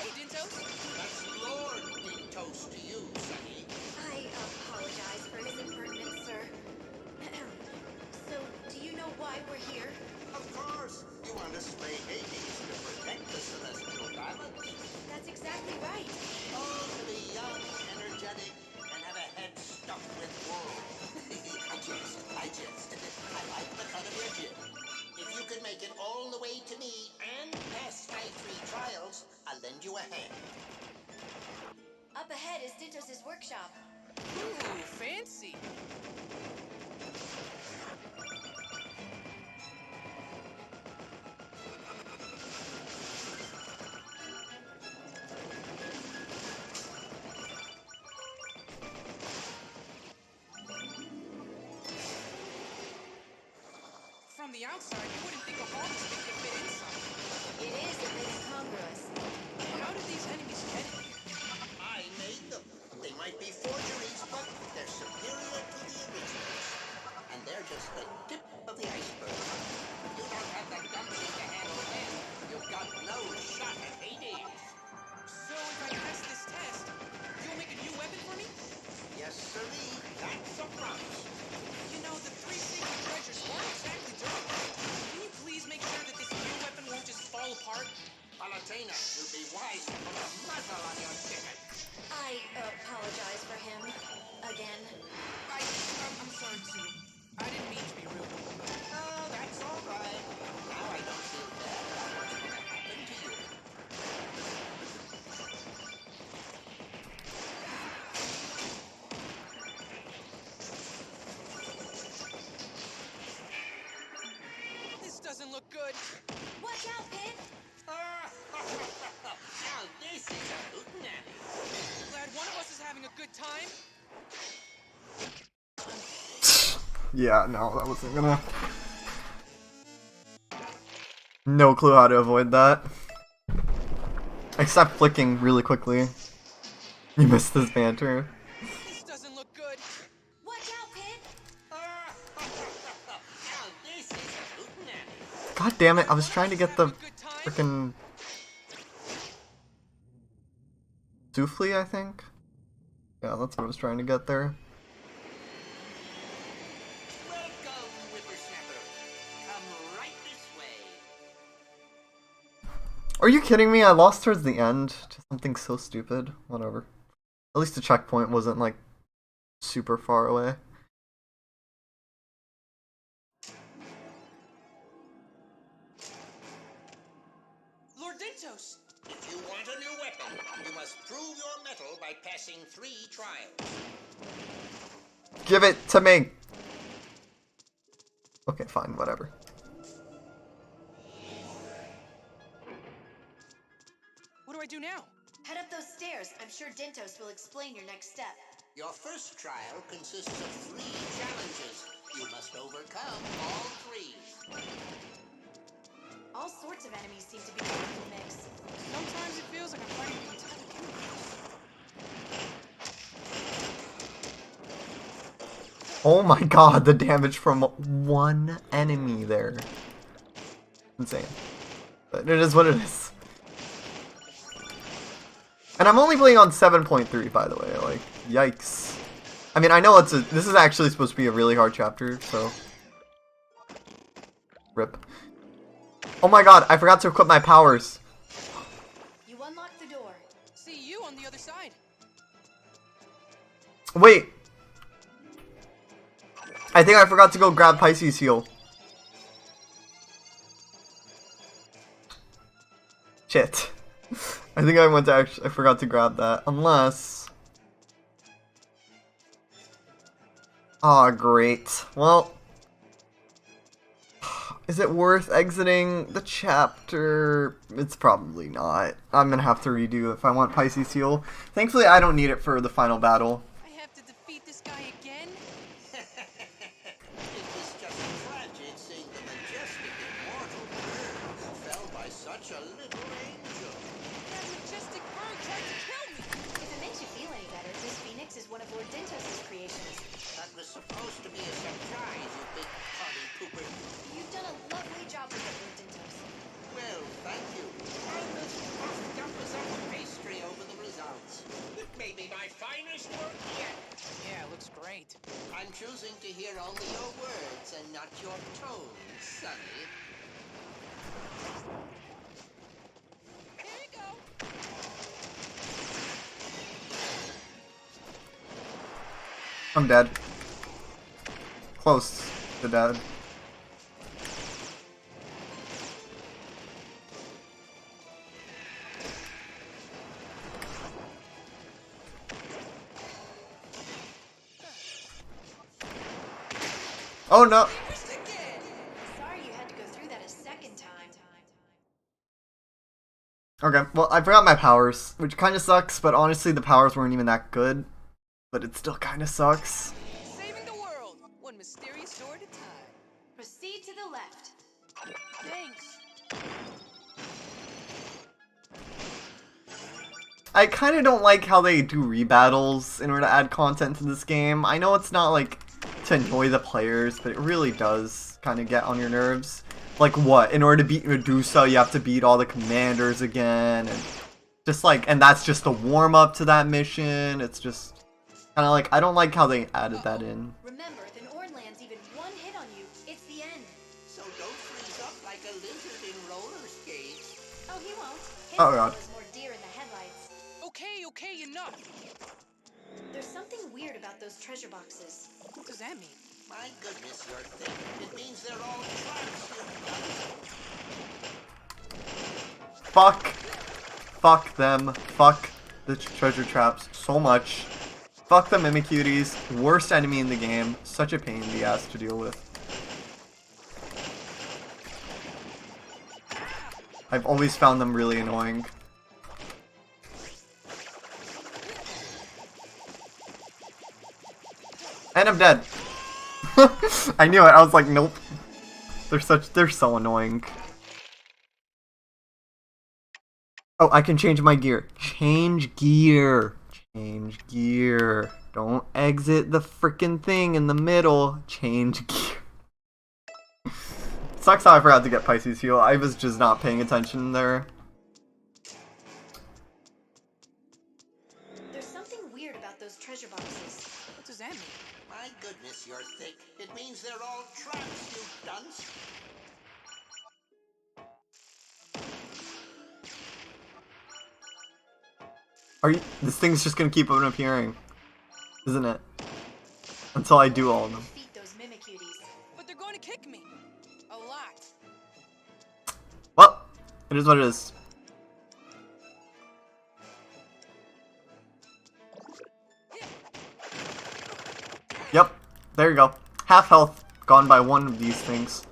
Hey, Dintos. That's Lord Dintos to you, Sonny. I apologize for his impertinence, sir. So, do you know why we're here? Of course, you want to slay Hades to protect the celestial balance. That's exactly right. Oh, to be young, energetic, and have a head stuffed with wool. I jest. I like the cut of your jib. If you could make it all the way to me Up ahead is Dintos' workshop. Ooh, fancy. From the outside, you wouldn't think a hall this big could fit inside. It is a bit incongruous. How did these enemies get in here? I made them. They might be forgeries, but they're superior to the originals. And they're just the tip of the iceberg. You don't have the gumption to handle them. You've got no shot at Hades. So if I pass this test, you'll make a new weapon for me? Yes, sirree. That's a promise. You know, the three sacred treasures weren't exactly durable. Can you please make sure that this new weapon won't just fall apart? Palutena, you'd be wise to put a muzzle on your chicken. I apologize for him. Again. I'm sorry, too. I didn't mean to be rude. Oh, that's all right. Now I don't feel bad about what's going to happen to you. This doesn't look good. Watch out, Pit! Now this is a hootenanny. Glad one of us is having a good time. Yeah, no, that wasn't gonna... No clue how to avoid that. Except flicking really quickly. You missed this banter. This doesn't look good. Watch out, Pit! Now this is a hootenanny. God damn it, I was trying to get the Having a good time? frickin' souffle, I think? Yeah, that's what I was trying to get there. Welcome, whippersnapper. Come right this way. Are you kidding me? I lost towards the end to something so stupid. Whatever. At least the checkpoint wasn't, like, super far away. Lord Dintos! If you want a new weapon, you must prove your mettle by passing 3 trials. Give it to me! Okay, fine, whatever. What do I do now? Head up those stairs. I'm sure Dintos will explain your next step. Your first trial consists of 3 challenges. You must overcome all 3. All sorts of enemies seem to be part of the mix. Sometimes it feels like I'm fighting the entire universe. Oh my god, the damage from one enemy there. Insane. But it is what it is. And I'm only playing on 7.3, by the way, like, yikes. I mean, I know this is actually supposed to be a really hard chapter, so... RIP. Oh my god, I forgot to equip my powers. You unlock the door. See you on the other side. Wait! I think I forgot to go grab Pisces heal. Shit. I think I forgot to grab that. Unless... Aw, great. Well... Is it worth exiting the chapter? It's probably not. I'm gonna have to redo if I want Pisces heal. Thankfully, I don't need it for the final battle. I have to defeat this guy again? It was just tragic seeing the majestic immortal bird who fell by such a little angel. That majestic bird tried to kill me! If it makes you feel any better, this phoenix is one of Lord Dintos' creations. That was supposed to be a surprise, you big party pooper. You've done a lovely job with it, Lord Dintos. Well, thank you. I'm as puffed up as a pastry over the results. It may be my finest work yet. Yeah, it looks great. I'm choosing to hear only your words and not your tones, Sonny. Here you go! I'm dead. Close to dead. Oh no. Finished again. Sorry you had to go through that a second time. Okay, well, I forgot my powers, which kind of sucks, but honestly, the powers weren't even that good. But it still kind of sucks. Saving the world, one mysterious door at a time. Proceed to the left. Thanks. I kind of don't like how they do rebattles in order to add content to this game. I know it's not, like, to annoy the players, but it really does kind of get on your nerves. Like, what? In order to beat Medusa, you have to beat all the commanders again, and just, like, and that's just a warm-up to that mission. It's just kind of like, I don't like how they added that in. Remember, if an Orn lands even one hit on you, it's the end. So don't freeze up like a lizard in roller skates. Oh, he won't. His Oh, soul God. is more deer in the headlights. Okay, enough. There's something weird about those treasure boxes. What does that mean? My goodness, you're thick. It means they're all traps, you Fuck. Fuck them. Fuck the treasure traps so much. Fuck the Mimicuties. Worst enemy in the game. Such a pain in the ass to deal with. I've always found them really annoying. And I'm dead. I knew it. I was like, nope. They're so annoying. Oh, I can change my gear. Change gear. Change gear. Don't exit the freaking thing in the middle. Change gear. Sucks how I forgot to get Pisces heal. I was just not paying attention there. There's something weird about those treasure boxes. What does that mean? My goodness, you're thick. It means they're all traps, you dunce. This thing's just gonna keep on appearing, isn't it? Until I do all of them. Defeat those Mimicuties. But they're going to kick me. A lot. Well, it is what it is. Yep, there you go. Half health gone by one of these things.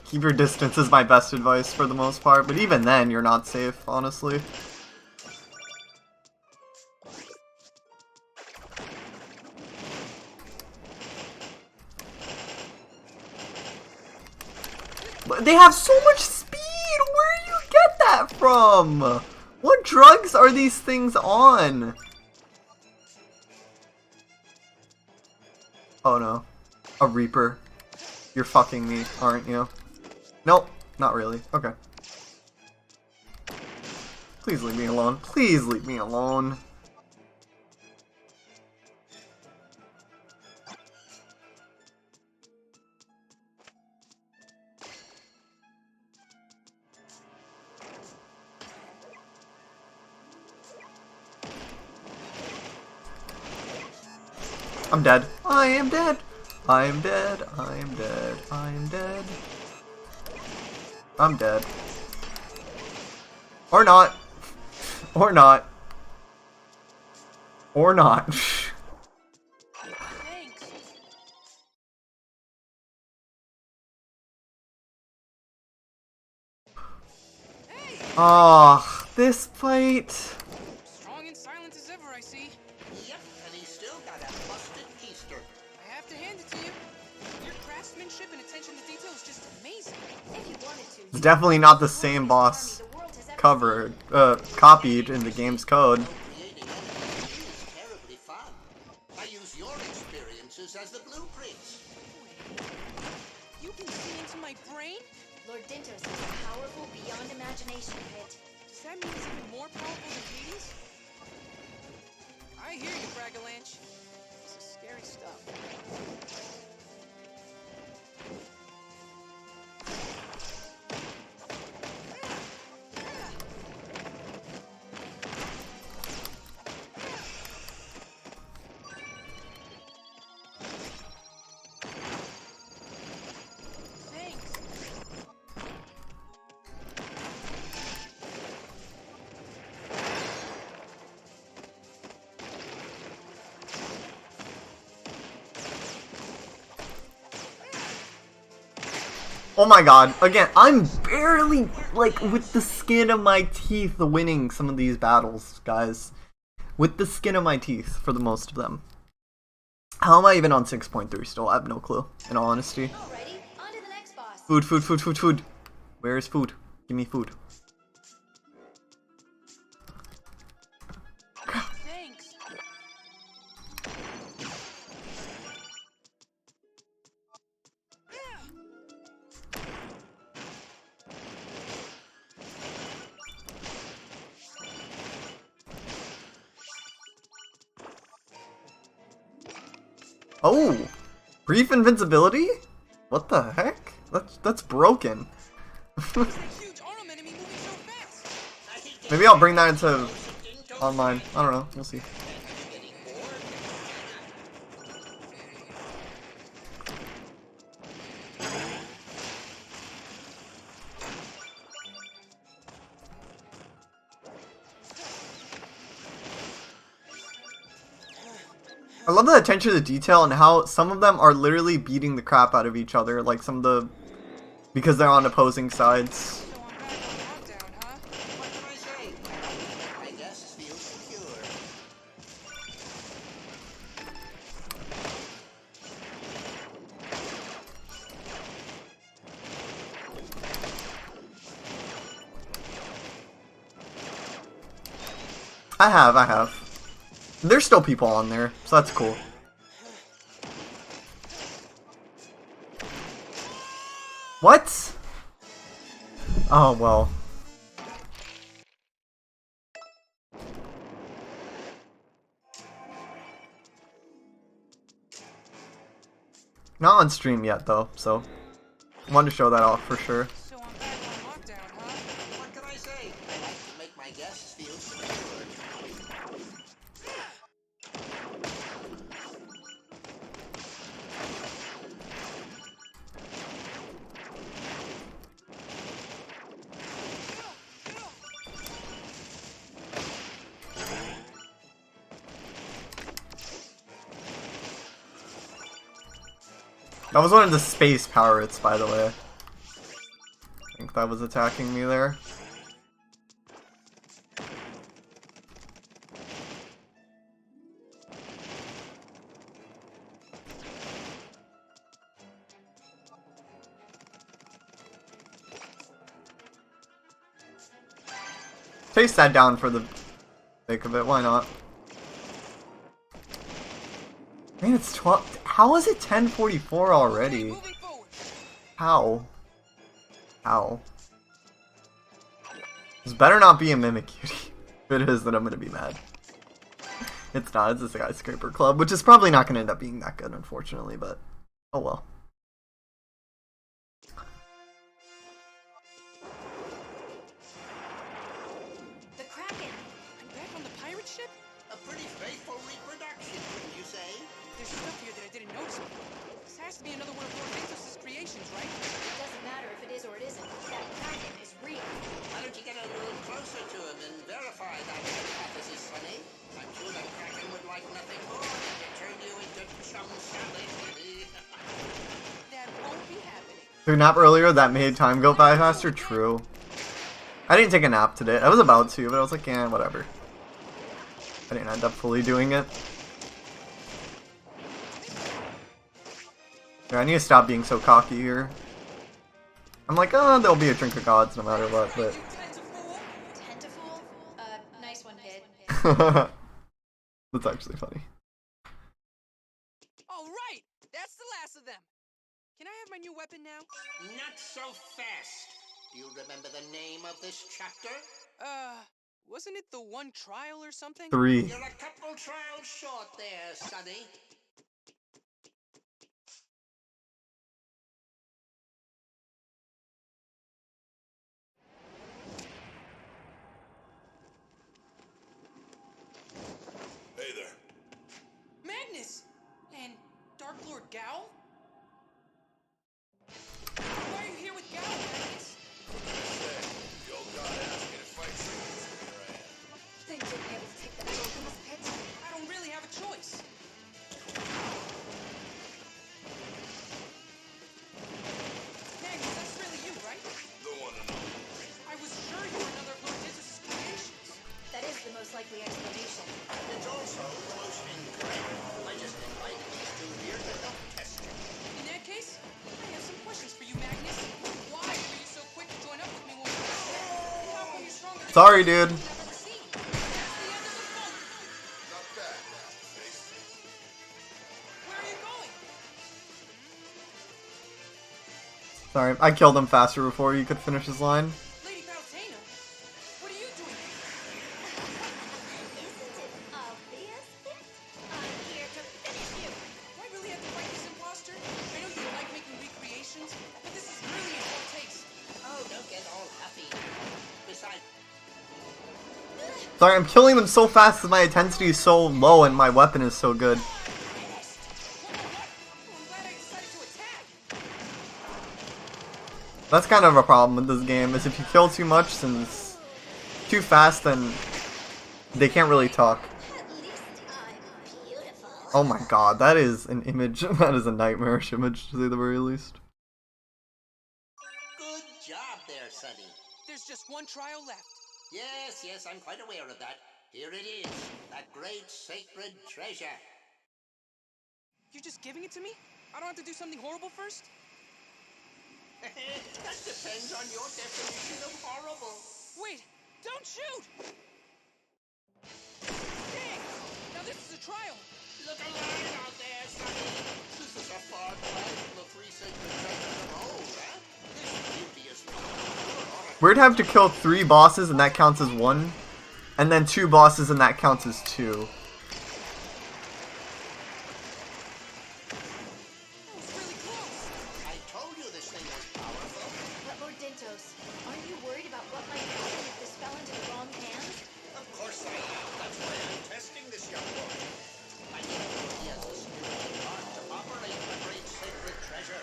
Keep your distance is my best advice for the most part, but even then, you're not safe, honestly. But they have so much speed! Where do you get that from? What drugs are these things on? Oh no. A Reaper. You're fucking me, aren't you? Nope, not really. Okay. Please leave me alone. Please leave me alone. I'm dead. I am dead. I am dead. I am dead. I am dead. I'm dead. Or not. Or not. Or not. Thanks. Hey! Ah, this fight. Strong and silent as ever, I see. Yep, and he's still got a busted keister. I have to hand it to you. Your craftsmanship and attention to detail is just amazing. If you wanted to, It's definitely not the same boss copied in the game's code. Creating anything is terribly fun. I use your experiences as the blueprints. You can see into my brain? Lord Dintos is powerful beyond imagination, Pit. Does that mean he's even more powerful than Hades? I hear you, Bragalanche. This is scary stuff. Thanks. Oh my god, again, I'm barely, like, with the skin of my teeth winning some of these battles, guys. With the skin of my teeth, for the most of them. How am I even on 6.3 still? I have no clue, in all honesty. Alrighty, on to the next boss. Food, food, food, food, food. Where is food? Give me food. Thanks. Oh! Brief invincibility? What the heck? That's broken. There's a huge arm enemy moving so fast. Maybe I'll bring that into online. I don't know. We'll see. I love the attention to detail and how some of them are literally beating the crap out of each other, like some of the, because they're on opposing sides. So I'm back on lockdown, huh? What can I say? I guess feel secure. I have. There's still people on there, so that's cool. What? Oh, well. Not on stream yet, though, so I wanted to show that off for sure. So I'm back on lockdown, huh? What can I say? I like to make my guests feel secure. That was one of the space pirates, by the way. I think that was attacking me there. Chase that down for the sake of it, why not? Man, it's 12. How is it 10:44 already? Moving forward. How? How? This better not be a Mimic Cutie. If it is, then I'm gonna be mad. It's not, it's a Skyscraper Club, which is probably not gonna end up being that good, unfortunately, but oh well. The Kraken. I'm back on the pirate ship? A pretty faithful reproduction, wouldn't you say? There's stuff here that I didn't notice before. This has to be another one of Lord Athos' creations, right? It doesn't matter if it is or it isn't. That Kraken is real. Why don't you get a little closer to him and verify that hypothesis, Sonny? I'm sure that Kraken would like nothing more than to turn you into chum salad. That won't be happening. Took a nap earlier, that made time go by faster? True. I didn't take a nap today. I was about to, but I was like, yeah, whatever. I didn't end up fully doing it. Yeah, I need to stop being so cocky here. I'm like, oh, there'll be a drink of gods no matter what, but... Tentafool? Nice one, kid. That's actually funny. All right, that's the last of them. Can I have my new weapon now? Not so fast. Do you remember the name of this chapter? Wasn't it the one trial or something? 3. You're a couple trials short there, Sonny. Hey there. Magnus! And Dark Lord Gal? Why are you here with Gal, Magnus? The old god asked me to fight you, so here I am. Then you'll be able to take the arrow from his pit. I don't really have a choice. Sorry, dude. Not bad, Face. Where are you going? Sorry, I killed him faster before he could finish his line. Lady Palutena, what are you doing? Isn't it obvious, Bit? I'm here to finish you. Do I really have to fight this imposter? I know you like making recreations, but this is really in poor taste. Oh, don't get all huffy. Besides, Sorry, I'm killing them so fast because my intensity is so low and my weapon is so good. Oh, I'm glad I decided to attack. That's kind of a problem with this game, is if you kill too much, since too fast, then they can't really talk. At least I'm beautiful. Oh my god, that is an image. That is a nightmarish image, to say the very least. good job there, Sonny. There's just one trial left. Yes, I'm quite aware of that. Here it is, that great sacred treasure. You're just giving it to me? I don't have to do something horrible first? That depends on your definition of horrible. Wait, don't shoot! Dang! Now this is a trial. Look alive out there, Sonny. This is a far cry from the three sacred treasures of old, huh? This beauteous We'd have to kill 3 bosses and that counts as 1. And then 2 bosses and that counts as 2. That was really close. I told you this thing was powerful. But Lord Dintos, aren't you worried about what might happen if this fell into the wrong hands? Of course I am. That's why I'm testing this young boy. I know he has the spiritual heart to operate the great sacred treasure.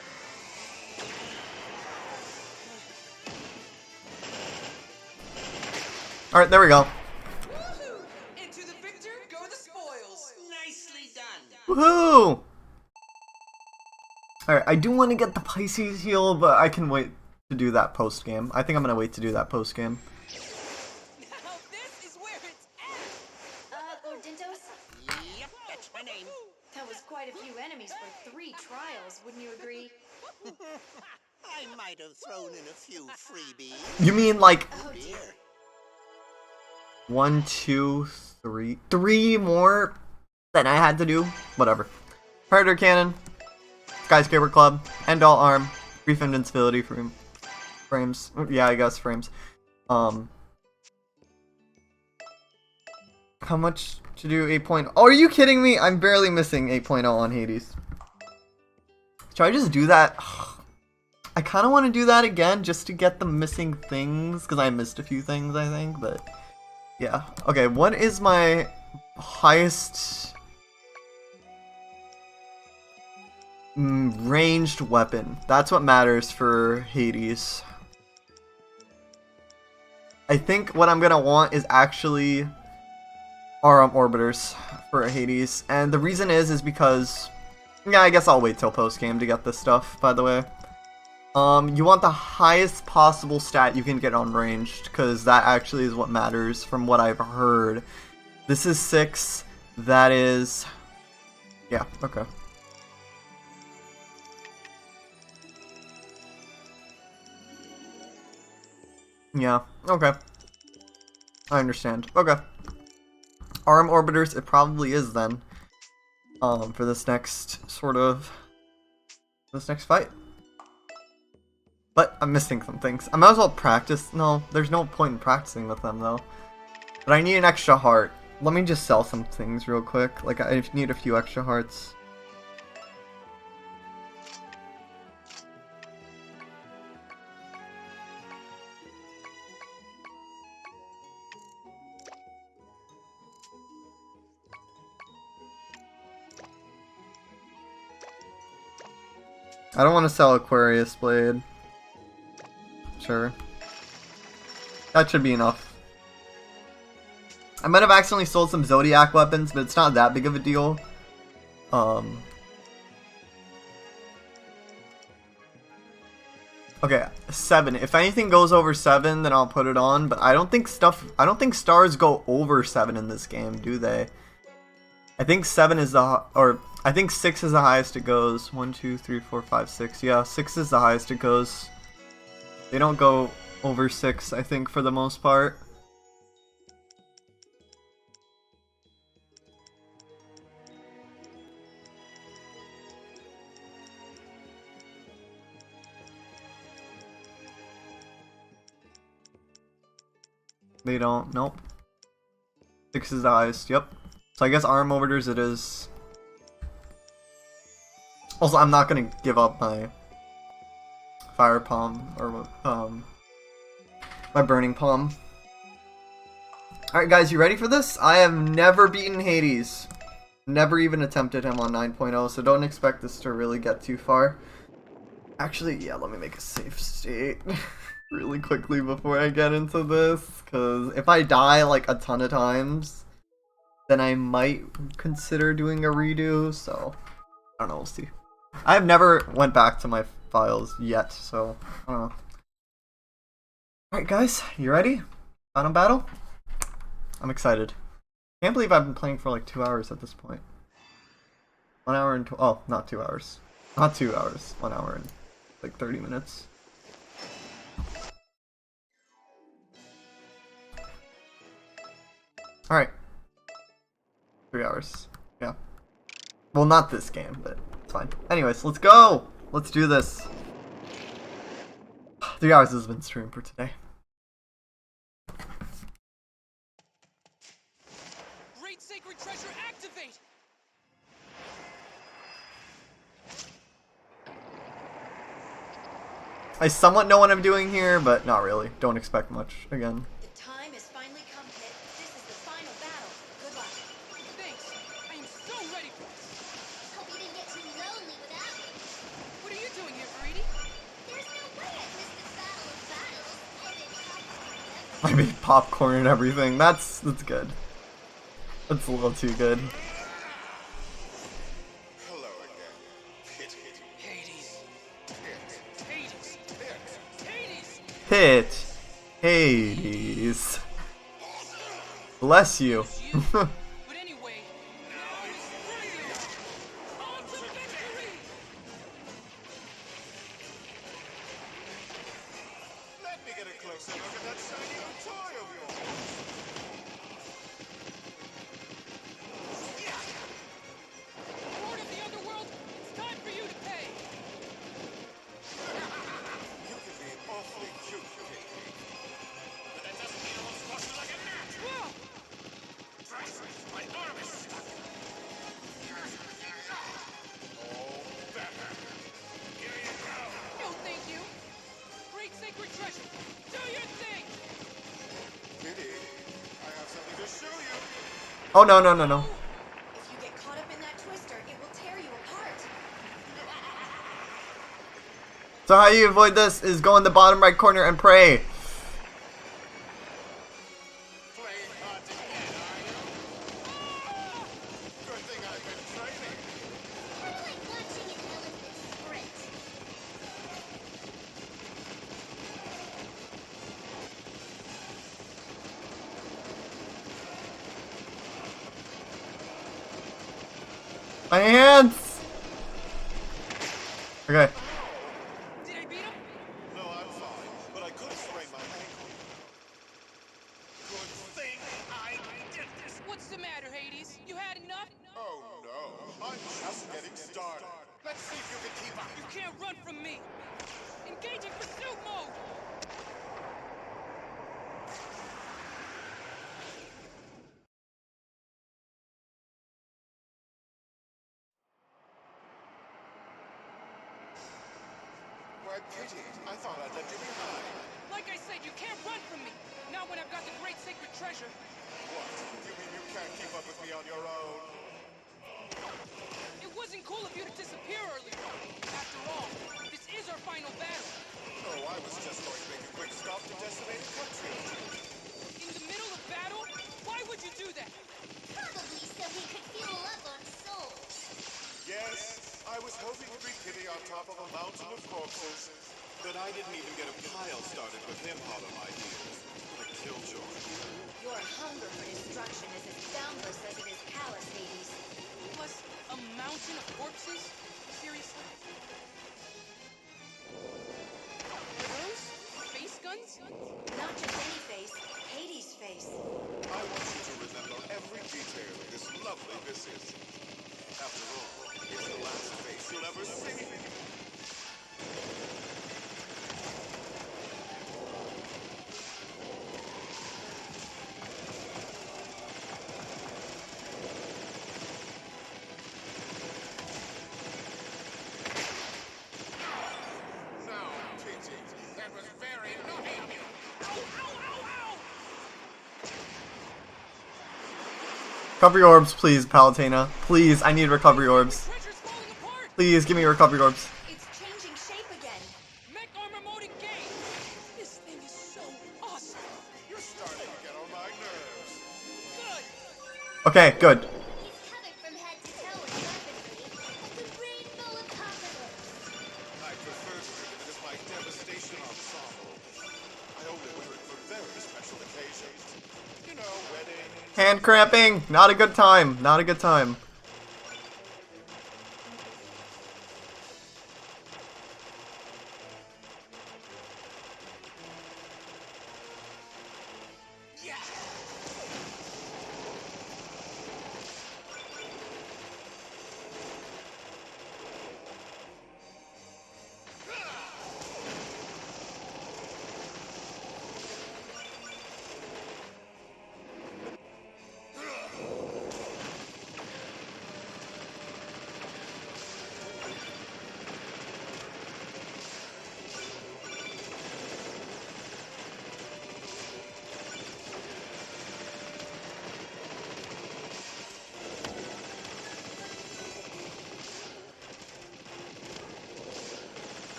Alright, there we go. Woohoo! Into the victor go the spoils. Nicely done. Woohoo! Alright, I do want to get the Pisces heal, but I can wait to do that post-game. I think I'm going to wait to do that post-game. Now this is where it's at. Lord Dintos, Yep, that's my name. that was quite a few enemies for 3 trials, wouldn't you agree? I might have thrown in a few freebies. You mean like Oh dear. Dear. 1, 2, 3... 3 more than I had to do? Whatever. Predator Cannon, Skyscraper Club, End All Arm, Brief Invincibility frames. Yeah, I guess frames. How much to do 8.0? Oh, are you kidding me? I'm barely missing 8.0 on Hades. Should I just do that? I kind of want to do that again just to get the missing things, because I missed a few things, I think, but yeah. Okay, what is my highest ranged weapon? That's what matters for Hades. I think what I'm gonna want is actually Aurum Orbiters for Hades, and the reason is because, yeah, I guess I'll wait till post-game to get this stuff, by the way. You want the highest possible stat you can get on ranged, because that actually is what matters from what I've heard. This is 6, that is... yeah, okay. Yeah, okay. I understand. Okay. Aurum Orbiters, it probably is then. For this next fight. But I'm missing some things. I might as well practice. No, there's no point in practicing with them though. But I need an extra heart. Let me just sell some things real quick. Like, I need a few extra hearts. I don't want to sell Aquarius Blade. Sure. That should be enough. I might have accidentally sold some Zodiac weapons, but it's not that big of a deal. Okay, 7. If anything goes over 7, then I'll put it on, but I don't think stars go over 7 in this game, do they? I think 7 is I think 6 is the highest it goes. 1, 2, 3, 4, 5, 6. Yeah, 6 is the highest it goes. They don't go over 6, I think, for the most part. They don't. Nope. 6 is the highest. Yep. So I guess arm orders it is. Also, I'm not gonna give up my fire palm or my burning palm. Alright guys, you ready for this? I have never beaten Hades. Never even attempted him on 9.0, so don't expect this to really get too far. Actually, yeah, let me make a safe state really quickly before I get into this, because if I die like a ton of times, then I might consider doing a redo, so I don't know, we'll see. I have never went back to my files yet, so I don't know. Alright guys, you ready? Final battle? I'm excited. Can't believe I've been playing for like 2 hours at this point. 1 hour and oh, not 2 hours. Not 2 hours. 1 hour and like 30 minutes. Alright. 3 hours. Yeah. Well, not this game, but it's fine. Anyways, let's go! Let's do this. 3 hours has been streamed for today. Great sacred treasure, activate! I somewhat know what I'm doing here, but not really. Don't expect much again. The time has finally come, Pit. This is the final battle. Good luck. Thanks. I am so ready for this. Hope you didn't get too lonely without me. What are you doing here, Fruity? There's no way I missed the battle of battles. I made popcorn and everything. That's good. That's a little too good. Hello again. Pit. Hades. Hades. Hades. Pit. Hades. Bless you. But anyway, now is freedom. On to victory. Let me get a closer look at that shiny new toy of yours. Lord of the Underworld, it's time for you to pay. You can be awfully cute, Pit. But that doesn't mean I won't squash you like a gnat. Whoa! My arm is stuck. Oh, Batman. Here you go. No, thank you. Great sacred treasure. Do your thing. Kitty, I have something to show you. Oh no no no no. If you get caught up in that twister, it will tear you apart. So how you avoid this is go in the bottom right corner and pray. Playing hard to get, are you? Good thing I've been training. Kind of like watching an elephant sprint. My hands. Okay. Did I beat him? No, I'm fine, but I could sprain my ankle. Good thing I did this. What's the matter, Hades? You had enough? Oh no, I'm just getting started. Let's see if you can keep up. You can't run from me. Engaging pursuit mode. Why, Kitty, I thought I'd left you behind. Like I said, you can't run from me. Not when I've got the great sacred treasure. What? You mean you can't keep up with me on your own? It wasn't cool of you to disappear earlier. After all, this is our final battle. Oh, I was just going to make a quick stop to decimate a country or two. In the middle of battle? Why would you do that? Probably so he could fuel up on souls. Yes, I was hoping to be Kitty on top of a mountain of corpses. But I didn't even get a pile started with him hot on my heels. What a killjoy. Your hunger for destruction is as boundless as it is callous, Hades. Plus, a mountain of corpses? Seriously? Are those face guns? Not just any face, Hades' face. I want you to remember every detail of this lovely business. After all, it's the last face you'll ever see. Recovery orbs, please, Palutena. Please, I need recovery orbs. Treasure's falling apart. Please, give me recovery orbs. It's changing shape again. Mech armor mode engaged. This thing is so awesome. You're starting to get on my nerves. Good. Okay, good. He's covered from head to toe in weaponry, like a rainbow apocalypse. I prefer to think of it as my devastation ensemble. I only wear it for very special occasions. You know, weddings. Hand cramping. Not a good time. Not a good time.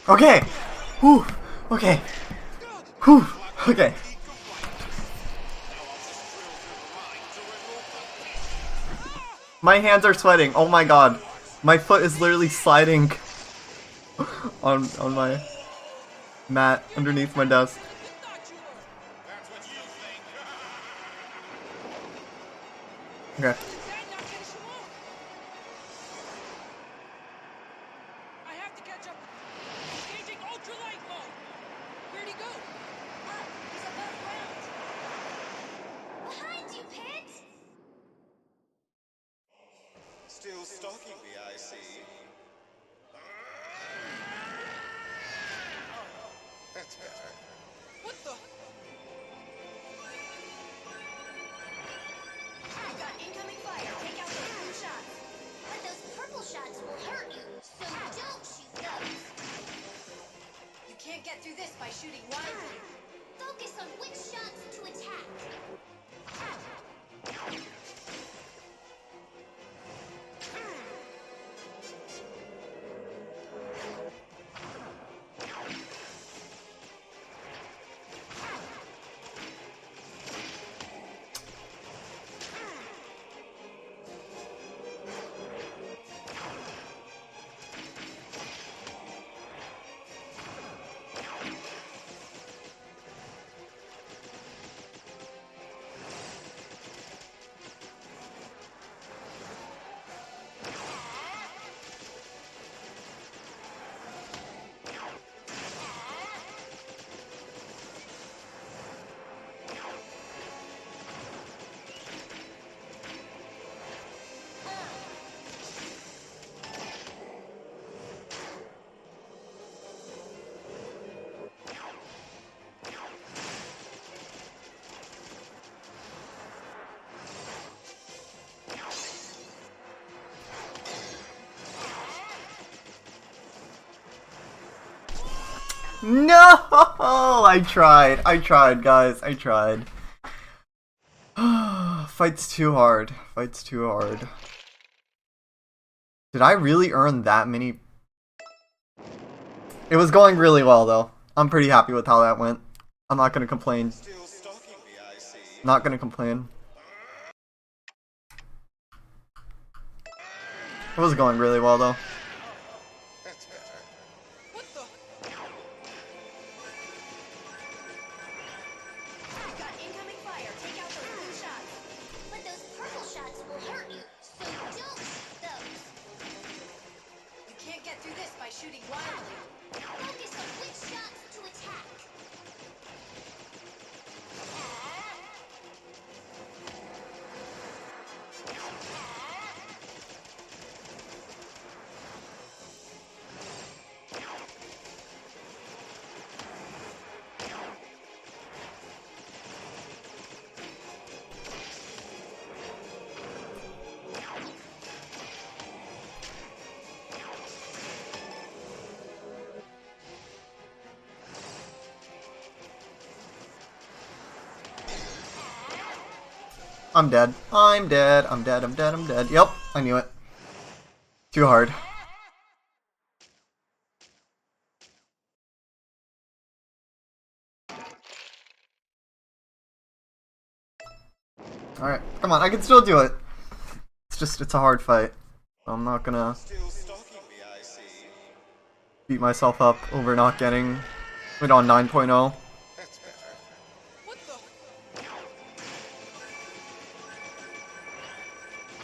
Okay. Whew. Okay. Whew. Okay. My hands are sweating. Oh my god. My foot is literally sliding on my mat underneath my desk. That's what you think. Okay. Dad not finish him off. I have to catch up. Engaging ultralight mode. Where'd he go? Ah, he's above ground. Behind you, Pit! Still stalking me, I see. That's better. What the? I got incoming fire. Take out those blue shots. But those purple shots will hurt you, so don't shoot those. You can't get through this by shooting wildly. Focus on which shots to attack. No! I tried, guys. I tried. Fight's too hard. Fight's too hard. Did I really earn that many? It was going really well, though. I'm pretty happy with how that went. I'm not gonna complain. Still stalking me, I see. Not gonna complain. It was going really well, though. That's better. What the? I got incoming fire. Take out those blue shots. But those purple shots will hurt you, so don't shoot those. You can't get through this by shooting wildly. Focus on which shots to attack. I'm dead. I'm dead. I'm dead. I'm dead. I'm dead. Yep, I knew it. Too hard. Alright, come on, I can still do it. It's just, it's a hard fight. I'm not gonna Still stalking me, I see. beat myself up over not getting it on 9.0. That's better. What the?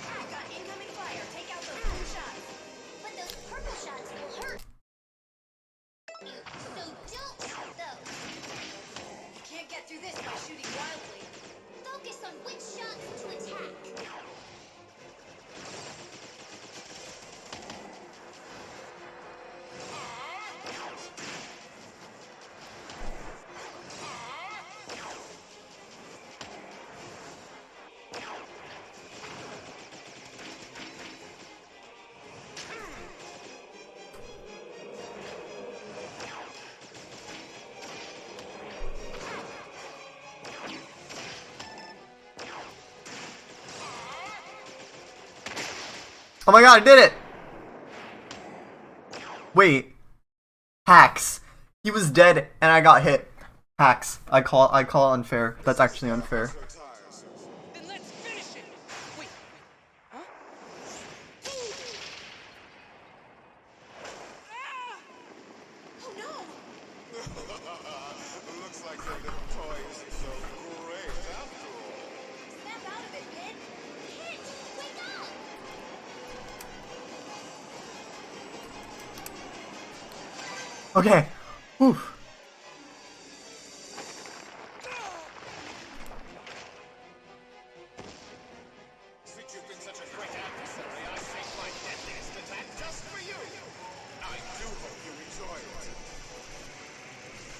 I've got incoming fire. Take out those blue shots. But those purple shots will hurt you. So don't shoot those. You can't get through this by shooting wildly. Focus on which shots to attack. Oh my god, I did it! Wait. Hacks. He was dead and I got hit. Hacks. I call unfair. That's actually unfair. Then let's finish it. Wait. Huh? Ah! Oh no! Looks like your little toy isn't so great after all. Snap out of it, Pin. Hit! Wake up! Okay. Whew. Since you've been such a great adversary, I saved my deadliest attack just for you. I do hope you enjoy it.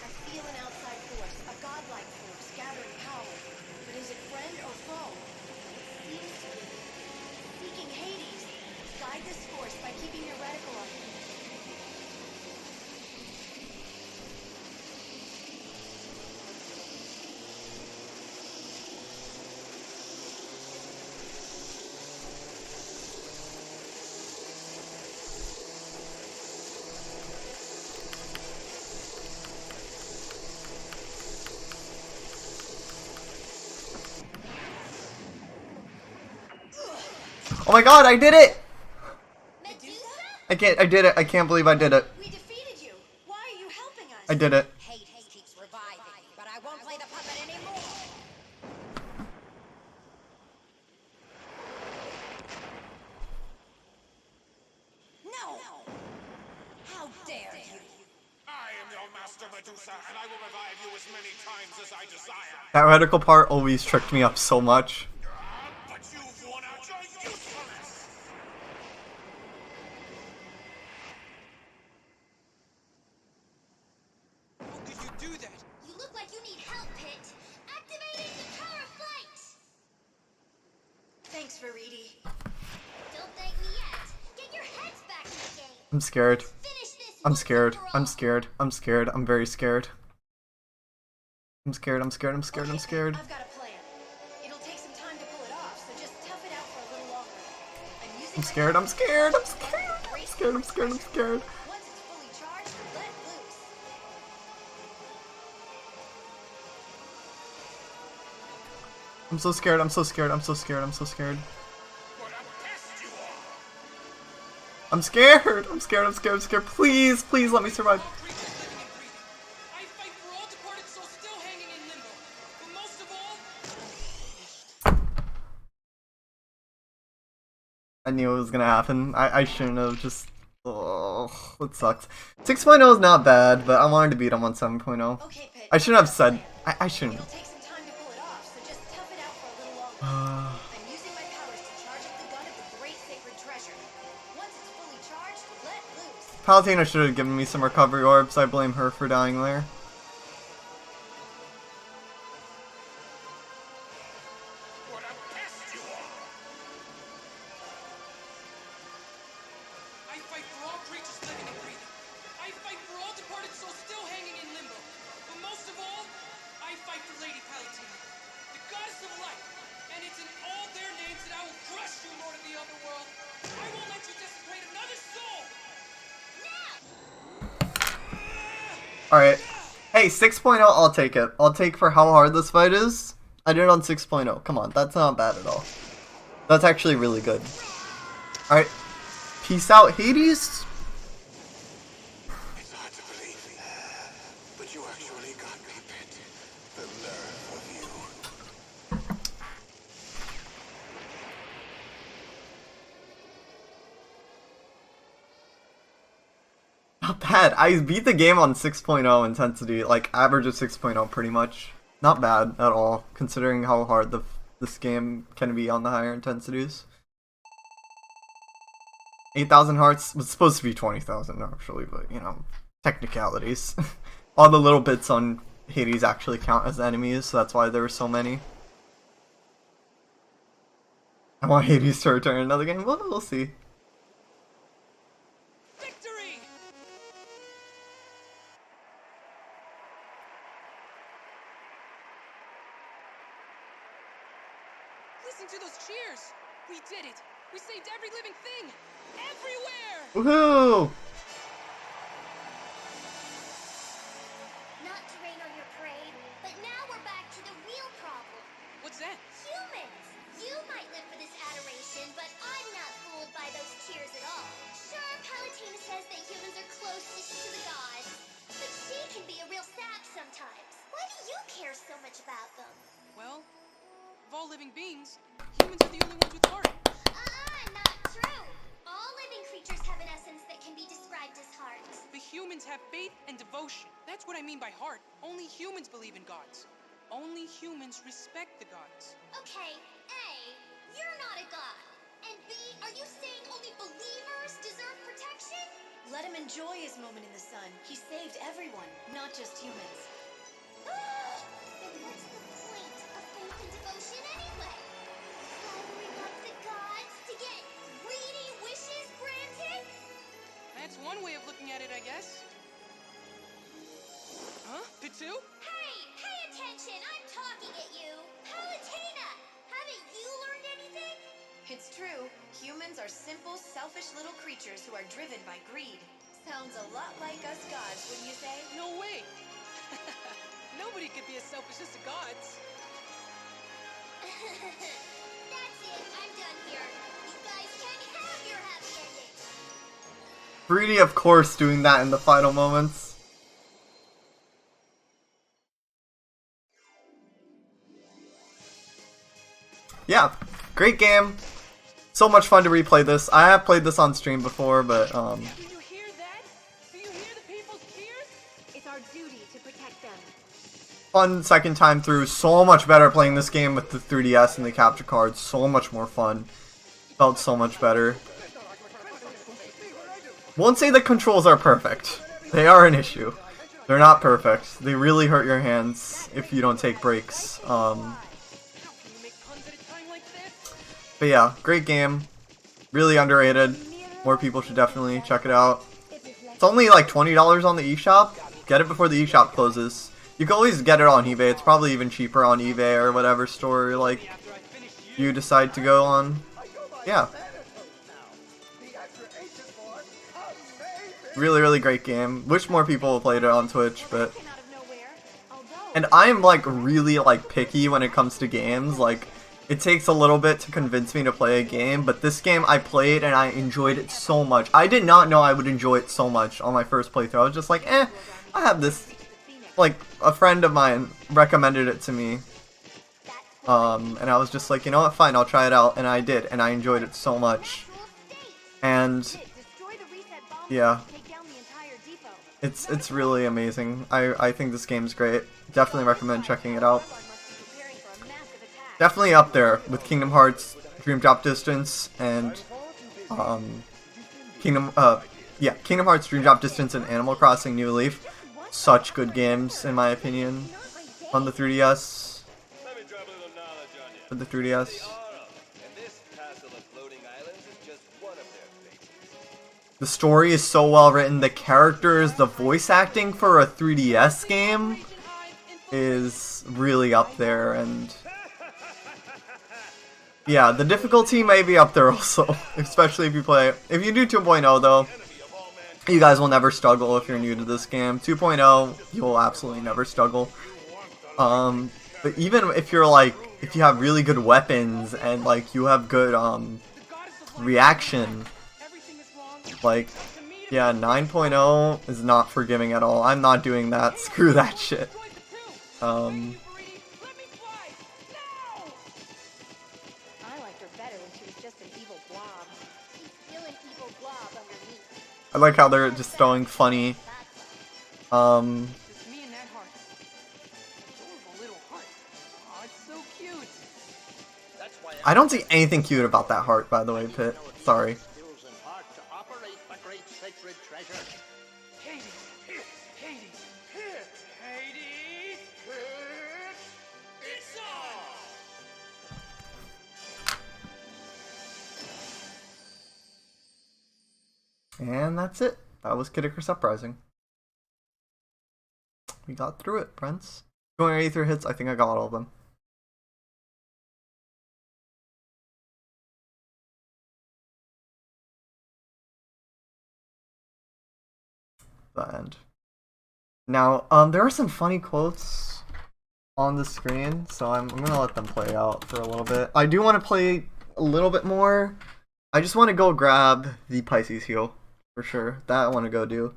I feel an outside force, a godlike force, gathering power. But is it friend or foe? Seems to be seeking Hades. Guide this force by keeping your reticle on him. Oh my god, I did it! Medusa? I did it. I can't believe I did it. We defeated you. Why are you helping us? I did it. Hades keeps reviving, but I won't play the puppet anymore. No! How dare you? I am your master, Medusa, and I will revive you as many times as I desire. That radical part always tricked me up so much. But you've worn out your usefulness. How could you do that? You look like you need help, Pit. Activating the power of flight! Thanks, Veridi. Don't thank me yet. Get your heads back in the game. I'm scared. Finish this I'm once scared. and for I'm all. scared. I'm scared. I'm very scared. I'm scared. I'm scared. I'm scared. I'm Okay, scared. I've got a plan. It'll take some time to pull it off, so just tough it out for a little longer. I'm using I'm my scared. I'm powers to scared. I'm charge the scared. gun I'm with scared. I'm great scared. I'm scared. Once it's fully charged, let loose. I'm so scared. I'm so scared. I'm so scared. I'm so scared. What a pest you are. I'm scared. I'm scared. I'm scared. I'm scared. Please, please let me survive. All creatures living and breathing. I fight for all departed souls still hanging in limbo. But most of all, I knew it was gonna happen. I shouldn't have just. Oh, that sucks. 6.0 is not bad, but I wanted to beat him on 7.0. Okay, Pit. I shouldn't have said. I shouldn't. It'll take some time to pull it off, so just tough it out for a little longer. I'm using my powers to charge up the gun of the great sacred treasure. Once it's fully charged, let loose. Palutena should have given me some recovery orbs. I blame her for dying there. What a pest you are. I fight for all creatures living and breathing. I fight for all departed souls still hanging in limbo. But most of all, I fight for Lady Palutena, the goddess of light, And it's in all their names that I will crush you, Lord of the Underworld. I won't let you desecrate another soul. Alright. Hey, 6.0, I'll take it. I'll take for how hard this fight is. I did it on 6.0. Come on, that's not bad at all. That's actually really good. Alright. Peace out, Hades. It's hard to believe, but you actually got me, Pit. The nerve of you. Not bad. I beat the game on 6.0 intensity, like average of 6.0 pretty much. Not bad at all, considering how hard this game can be on the higher intensities. 8,000 hearts was supposed to be 20,000 actually, but you know, technicalities. All the little bits on Hades actually count as enemies, so that's why there were so many. I want Hades to return another game. Well, we'll see. Victory! Listen to those cheers! We did it! We saved every living thing! Everywhere! Woohoo! Not to rain on your parade, but now we're back to the real problem. What's that? Humans! You might live for this adoration, but I'm not fooled by those cheers at all. Sure, Palutena says that humans are closest to the gods, but she can be a real sap sometimes. Why do you care so much about them? Well, of all living beings, humans are the only ones with heart. Not true. All living creatures have an essence that can be described as heart. The humans have faith and devotion. That's what I mean by heart. Only humans believe in gods. Only humans respect the gods. Okay, A, you're not a god. And B, are you saying only believers deserve protection? Let him enjoy his moment in the sun. He saved everyone, not just humans. Then what's the point of faith and devotion anyway? Following up the gods to get greedy wishes granted? That's one way of looking at it, I guess. Huh? Pitu? Hey, pay attention! I'm talking at you! Palutena! Haven't you learned anything? It's true. Humans are simple, selfish little creatures who are driven by greed. Sounds a lot like us gods, wouldn't you say? No way! Nobody could be as selfish as the gods. That's it, I'm done here. You guys can have your happy ending. Greedy, of course, doing that in the final moments. Yeah, great game. So much fun to replay this. I have played this on stream before, but Do you hear that? Do you hear the people's cheers? It's our duty to protect them. fun second time through. So much better playing this game with the 3DS and the capture cards. So much more fun. Felt so much better. Won't say the controls are perfect. They are an issue. They're not perfect. They really hurt your hands if you don't take breaks. But yeah, great game. Really underrated. More people should definitely check it out. It's only like $20 on the eShop. Get it before the eShop closes. You can always get it on eBay. It's probably even cheaper on eBay or whatever store like you decide to go on. Yeah. Really, really great game. Wish more people played it on Twitch, but... And I'm like really like picky when it comes to games. Like, it takes a little bit to convince me to play a game, but this game I played and I enjoyed it so much. I did not know I would enjoy it so much on my first playthrough. I was just like, I have this. Like, a friend of mine recommended it to me. And I was just like, you know what, fine, I'll try it out. And I did, and I enjoyed it so much. And, yeah. It's really amazing. I think this game's great. Definitely recommend checking it out. Definitely up there with Kingdom Hearts, Dream Drop Distance, and Kingdom Hearts, Dream Drop Distance, and Animal Crossing New Leaf. Such good games, in my opinion, on the 3DS. For the 3DS. The story is so well written. The characters, the voice acting for a 3DS game is really up there, and Yeah, the difficulty may be up there also, especially if you play. If you do 2.0 though, you guys will never struggle if you're new to this game. 2.0, you will absolutely never struggle. But even if you're like, if you have really good weapons and like you have good reaction, like, yeah, 9.0 is not forgiving at all. I'm not doing that. Screw that shit. I liked her better when she was just an evil blob. She's still an evil blob underneath. I like how they're just throwing funny, Just me and that heart. Adorable little heart. Oh, it's so cute. That's why I don't see anything cute about that heart, by the way, Pit. Sorry. skills and heart to operate the great sacred treasure. Hades, here, Hades, here, Hades, here. It's on. And that's it. That was Kid Icarus Uprising. We got through it, friends. 283 hits, I think I got all of them. The end. Now, there are some funny quotes on the screen, so I'm gonna let them play out for a little bit. I do want to play a little bit more. I just want to go grab the Pisces heal, for sure. That I want to go do.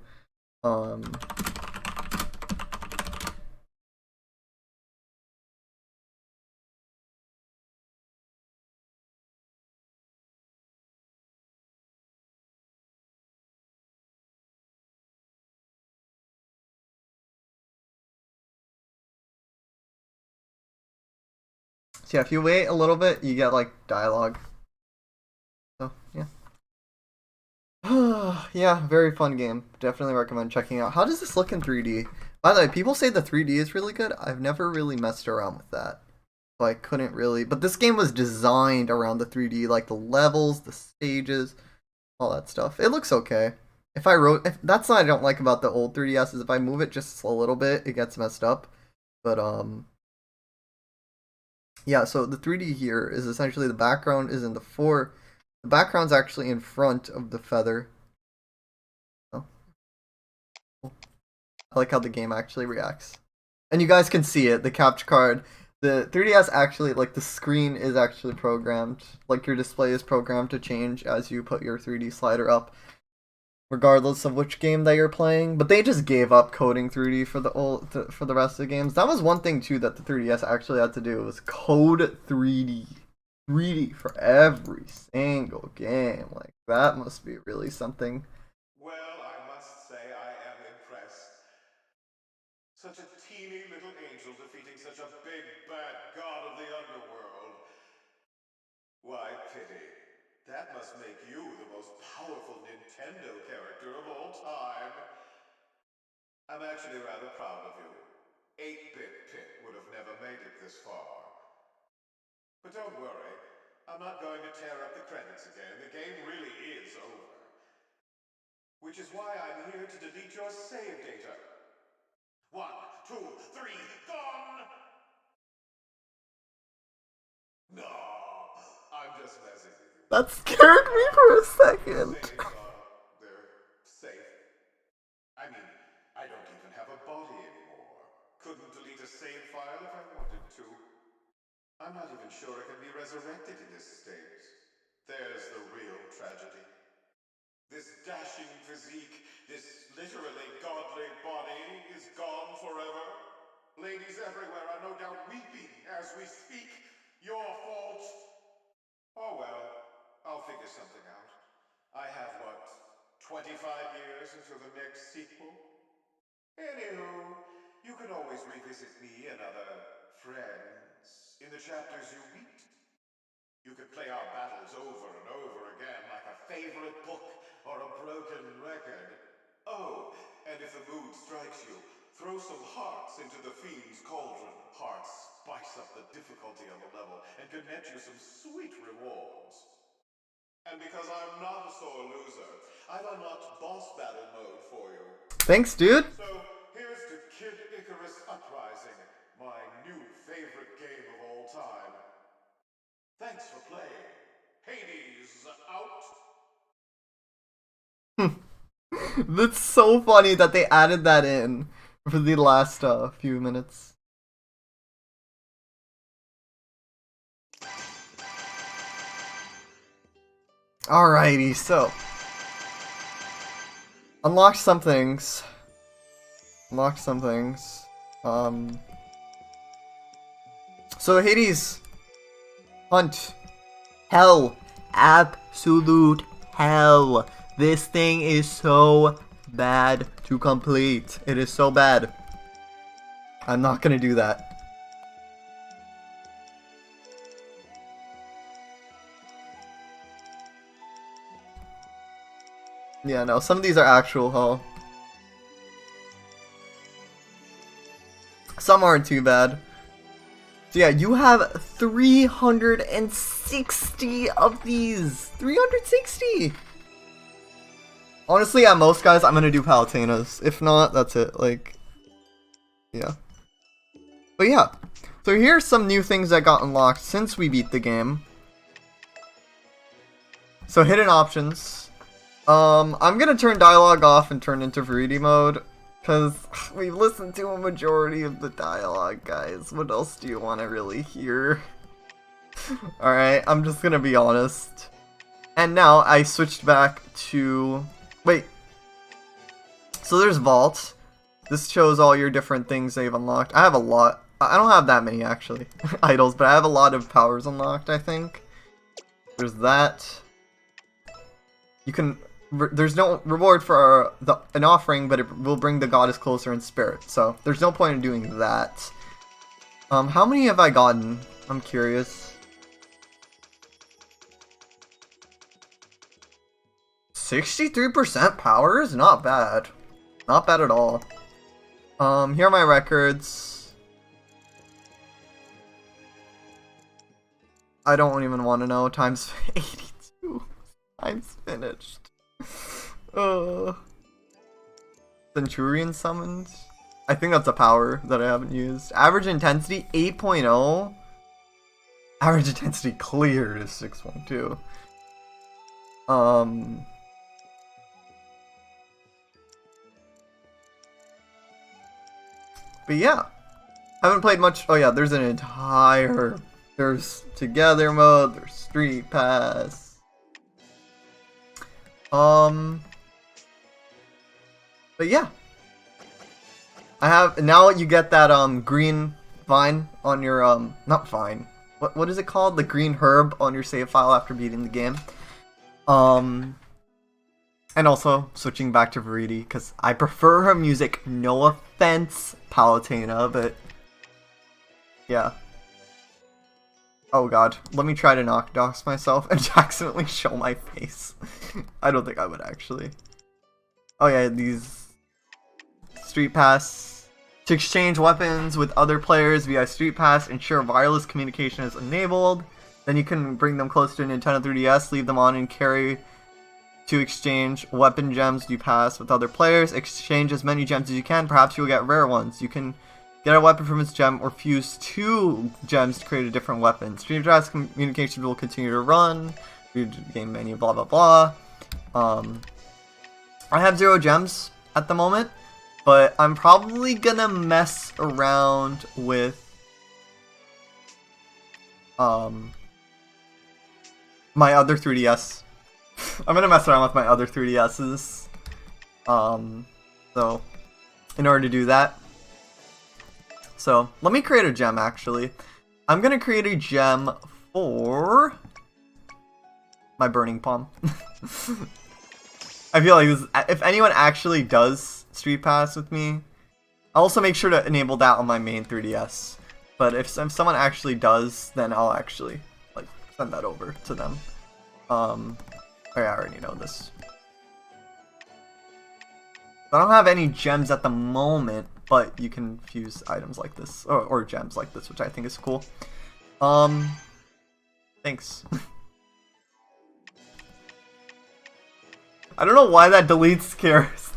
So yeah, if you wait a little bit, you get like dialogue. So yeah. Yeah, very fun game. Definitely recommend checking out. How does this look in 3D? By the way, people say the 3D is really good. I've never really messed around with that. So I couldn't really. But this game was designed around the 3D, like the levels, the stages, all that stuff. It looks okay. If that's what I don't like about the old 3DS is if I move it just a little bit, it gets messed up. But yeah, so the 3D here is essentially the background is in the background's actually in front of the feather. Oh. I like how the game actually reacts. And you guys can see it, the capture card. The 3DS actually, like, the screen is actually programmed. Like, your display is programmed to change as you put your 3D slider up, regardless of which game that you're playing. But they just gave up coding 3D for the rest of the games. That was one thing, too, that the 3DS actually had to do, was code 3D. 3D for every single game. Like, that must be really something. Well, I must say I am impressed. Such a teeny little angel defeating such a big bad god of the underworld. Why, pity. That must make you the most powerful Nintendo character of all time. I'm actually rather proud of you. 8-bit Pit would have never made it this far. But don't worry, I'm not going to tear up the credits again. The game really is over. Which is why I'm here to delete your save data. 1, 2, 3, gone! No, I'm just messing with you. That scared me for a second. Saves are, they're safe. I mean, I don't even have a body anymore. Couldn't delete a save file if I wanted to. I'm not even sure I can be resurrected in this state. There's the real tragedy. This dashing physique, this literally godly body is gone forever. Ladies everywhere are no doubt weeping as we speak. Your fault. Oh well, I'll figure something out. I have, what, 25 years until the next sequel? Anywho, you can always revisit me and other friends in the chapters you meet. You could play our battles over and over again like a favorite book or a broken record. Oh, and if the mood strikes you, throw some hearts into the Fiend's Cauldron. Hearts spice up the difficulty on the level and can net you some sweet rewards. And because I'm not a sore loser, I've unlocked boss battle mode for you. Thanks, dude. So, here's to Kid Icarus Uprising, my new favorite game of all time. Thanks for playing. That's so funny that they added that in for the last few minutes. Alrighty, so unlock some things. Unlock some things. So Hades hunt. Hell. Absolute hell. This thing is so bad to complete. It is so bad. I'm not gonna do that. Yeah, no, some of these are actual hell. Some aren't too bad. So yeah, you have 360 of these. 360! Honestly, at most guys, I'm gonna do Palutinas. If not, that's it. Like, yeah. But yeah. So here's some new things that got unlocked since we beat the game. So hidden options. I'm gonna turn dialogue off and turn into Verity mode. Because we've listened to a majority of the dialogue, guys. What else do you want to really hear? Alright, I'm just gonna be honest. And now I switched back to... Wait. So there's Vault. This shows all your different things they've unlocked. I have a lot. I don't have that many, actually. Idols, but I have a lot of powers unlocked, I think. There's that. You can... There's no reward for an offering, but it will bring the goddess closer in spirit. So there's no point in doing that. How many have I gotten? I'm curious. 63% powers? Not bad. Not bad at all. Here are my records. I don't even want to know. Times 82. Times finished. Centurion summoned. I think that's a power that I haven't used. Average intensity 8.0. Average intensity cleared is 6.2. But yeah, haven't played much. Oh yeah, there's an entire. There's Together mode. There's Street Pass. But yeah, I have now. You get that green vine on your not vine. What is it called? The green herb on your save file after beating the game. And also switching back to Verity because I prefer her music. No offense, Palutena, but yeah. Oh god, let me try to knock dox myself and accidentally show my face. I don't think I would actually. Oh yeah, these Street Pass. To exchange weapons with other players via Street Pass, ensure wireless communication is enabled. Then you can bring them close to a Nintendo 3DS, leave them on and carry to exchange weapon gems you pass with other players. Exchange as many gems as you can, perhaps you'll get rare ones. You can get a weapon from its gem or fuse 2 gems to create a different weapon. Street Pass communication will continue to run. Read the game menu, blah blah blah. I have 0 gems at the moment, but I'm probably gonna mess around with my other 3DS. I'm gonna mess around with my other 3DSs. So in order to do that. So let me create a gem actually. I'm gonna create a gem for my Burning Palm. I feel like this, if anyone actually does Street Pass with me, I'll also make sure to enable that on my main 3DS. But if someone actually does, then I'll actually like send that over to them. Oh yeah, I already know this. I don't have any gems at the moment, but you can fuse items like this, or gems like this, which I think is cool. Thanks. I don't know why that delete scares.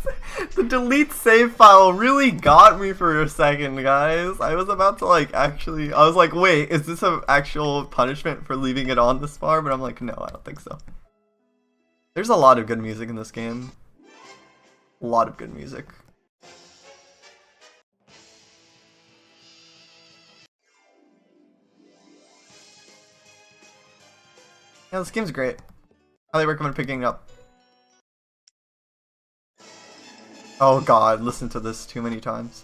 The delete save file really got me for a second, guys. I was about to like actually, I was like, wait, is this an actual punishment for leaving it on this far? But I'm like, no, I don't think so. There's a lot of good music in this game. A lot of good music. Yeah, this game's great. Highly recommend picking it up. Oh god, listen to this too many times.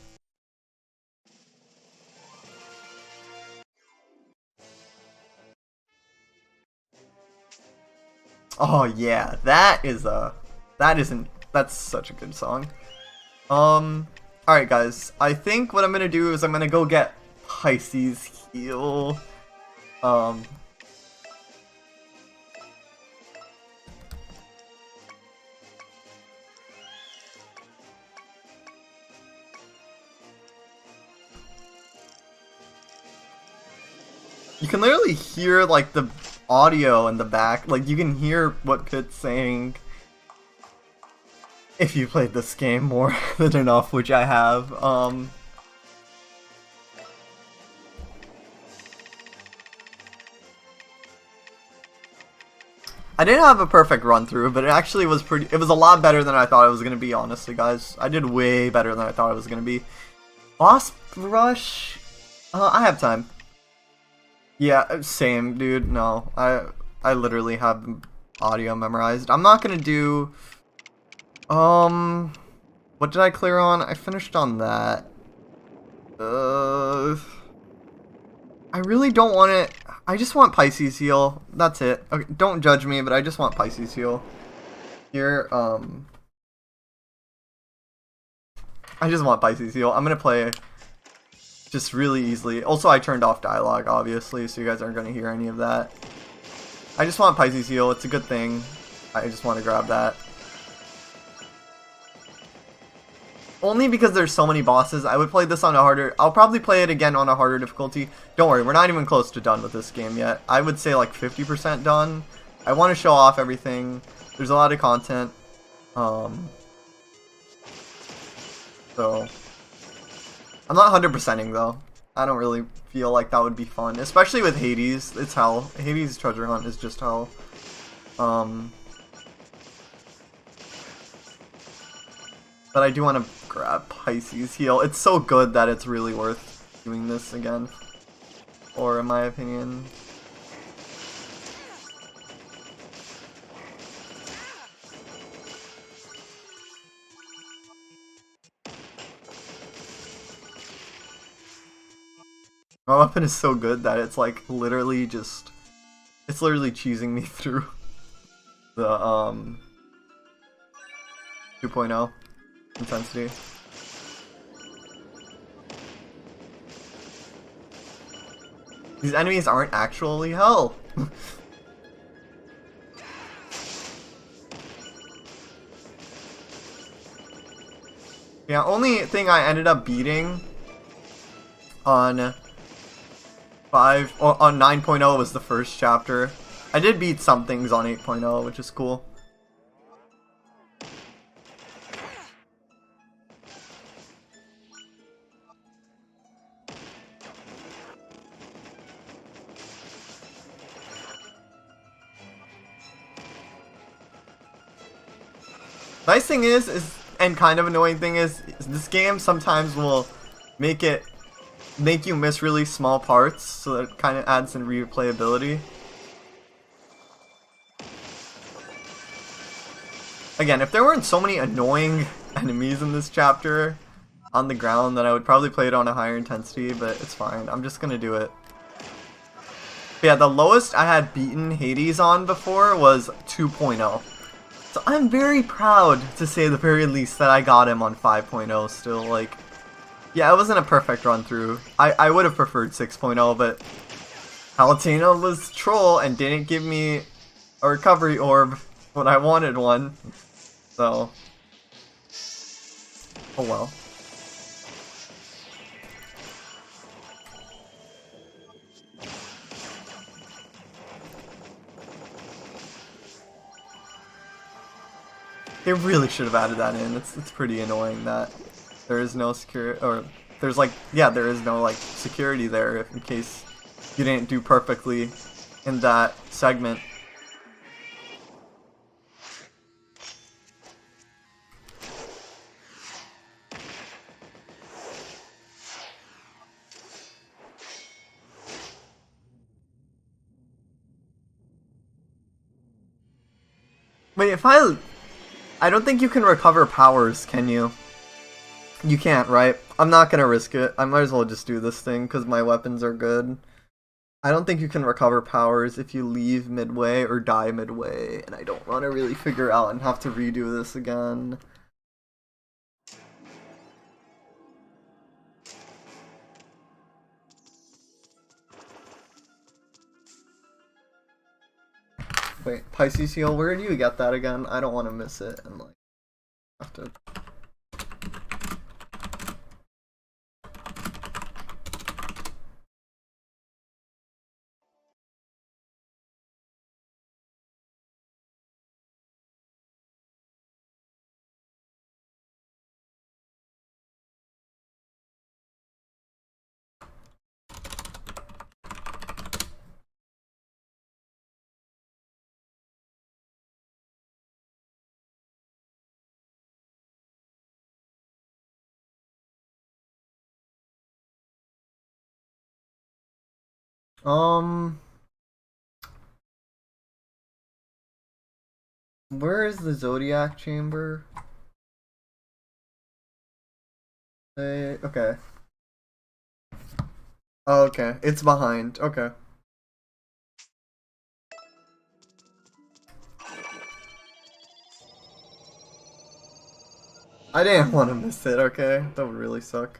Oh yeah, that's such a good song. Alright guys, I think what I'm gonna do is I'm gonna go get Pisces heal. You can literally hear like the audio in the back, like you can hear what Pit's saying if you played this game more than enough, which I have. I didn't have a perfect run through, but it actually was it was a lot better than I thought it was gonna be, honestly guys. I did way better than I thought it was gonna be. Boss rush? I have time. Yeah, same, dude. No, I literally have audio memorized. I'm not gonna do. What did I clear on? I finished on that. I really don't want it. I just want Pisces heal. That's it. Okay, don't judge me, but I just want Pisces heal. Here, I just want Pisces heal. I'm gonna play just really easily. Also, I turned off dialogue, obviously, so you guys aren't gonna hear any of that. I just want Pisces heal. It's a good thing. I just want to grab that. Only because there's so many bosses. I would play this on a harder... I'll probably play it again on a harder difficulty. Don't worry, we're not even close to done with this game yet. I would say like 50% done. I want to show off everything. There's a lot of content. So... I'm not 100%ing though. I don't really feel like that would be fun. Especially with Hades. It's hell. Hades Treasure Hunt is just hell. But I do want to grab Pisces heal. It's so good that it's really worth doing this again. Or in my opinion. My weapon is so good that it's like literally just... It's literally cheesing me through the 2.0 intensity. These enemies aren't actually hell. Yeah, only thing I ended up beating on 9.0 was the first chapter. I did beat some things on 8.0, which is cool. Nice thing is, and kind of annoying thing is this game sometimes will make you miss really small parts, so that it kind of adds some replayability. Again, if there weren't so many annoying enemies in this chapter on the ground, then I would probably play it on a higher intensity, but it's fine. I'm just gonna do it. But yeah, the lowest I had beaten Hades on before was 2.0. So I'm very proud, to say the very least, that I got him on 5.0 still. Like, yeah, it wasn't a perfect run through. I would have preferred 6.0, but Palutena was troll and didn't give me a recovery orb when I wanted one. So, oh well. They really should have added that in. It's pretty annoying that there is no security, or there's like, yeah, there is no like security there if, in case you didn't do perfectly in that segment. Wait, I don't think you can recover powers, can you? You can't, right? I'm not gonna risk it. I might as well just do this thing, because my weapons are good. I don't think you can recover powers if you leave midway or die midway, and I don't want to really figure out and have to redo this again. Wait, Pisces Heal, where do you get that again? I don't want to miss it and like have to. Where is the Zodiac Chamber? Okay. Oh, okay. It's behind. Okay. I didn't want to miss it, okay? That would really suck.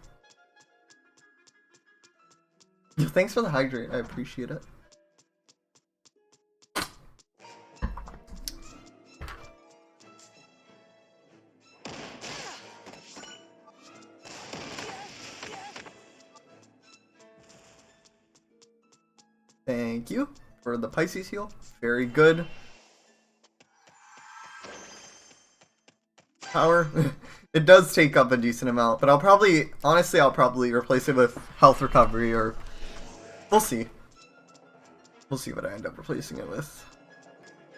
Thanks for the hydrate. I appreciate it. Thank you for the Pisces heal. Very good. Power. It does take up a decent amount, but honestly, I'll probably replace it with health recovery, or we'll see. We'll see what I end up replacing it with.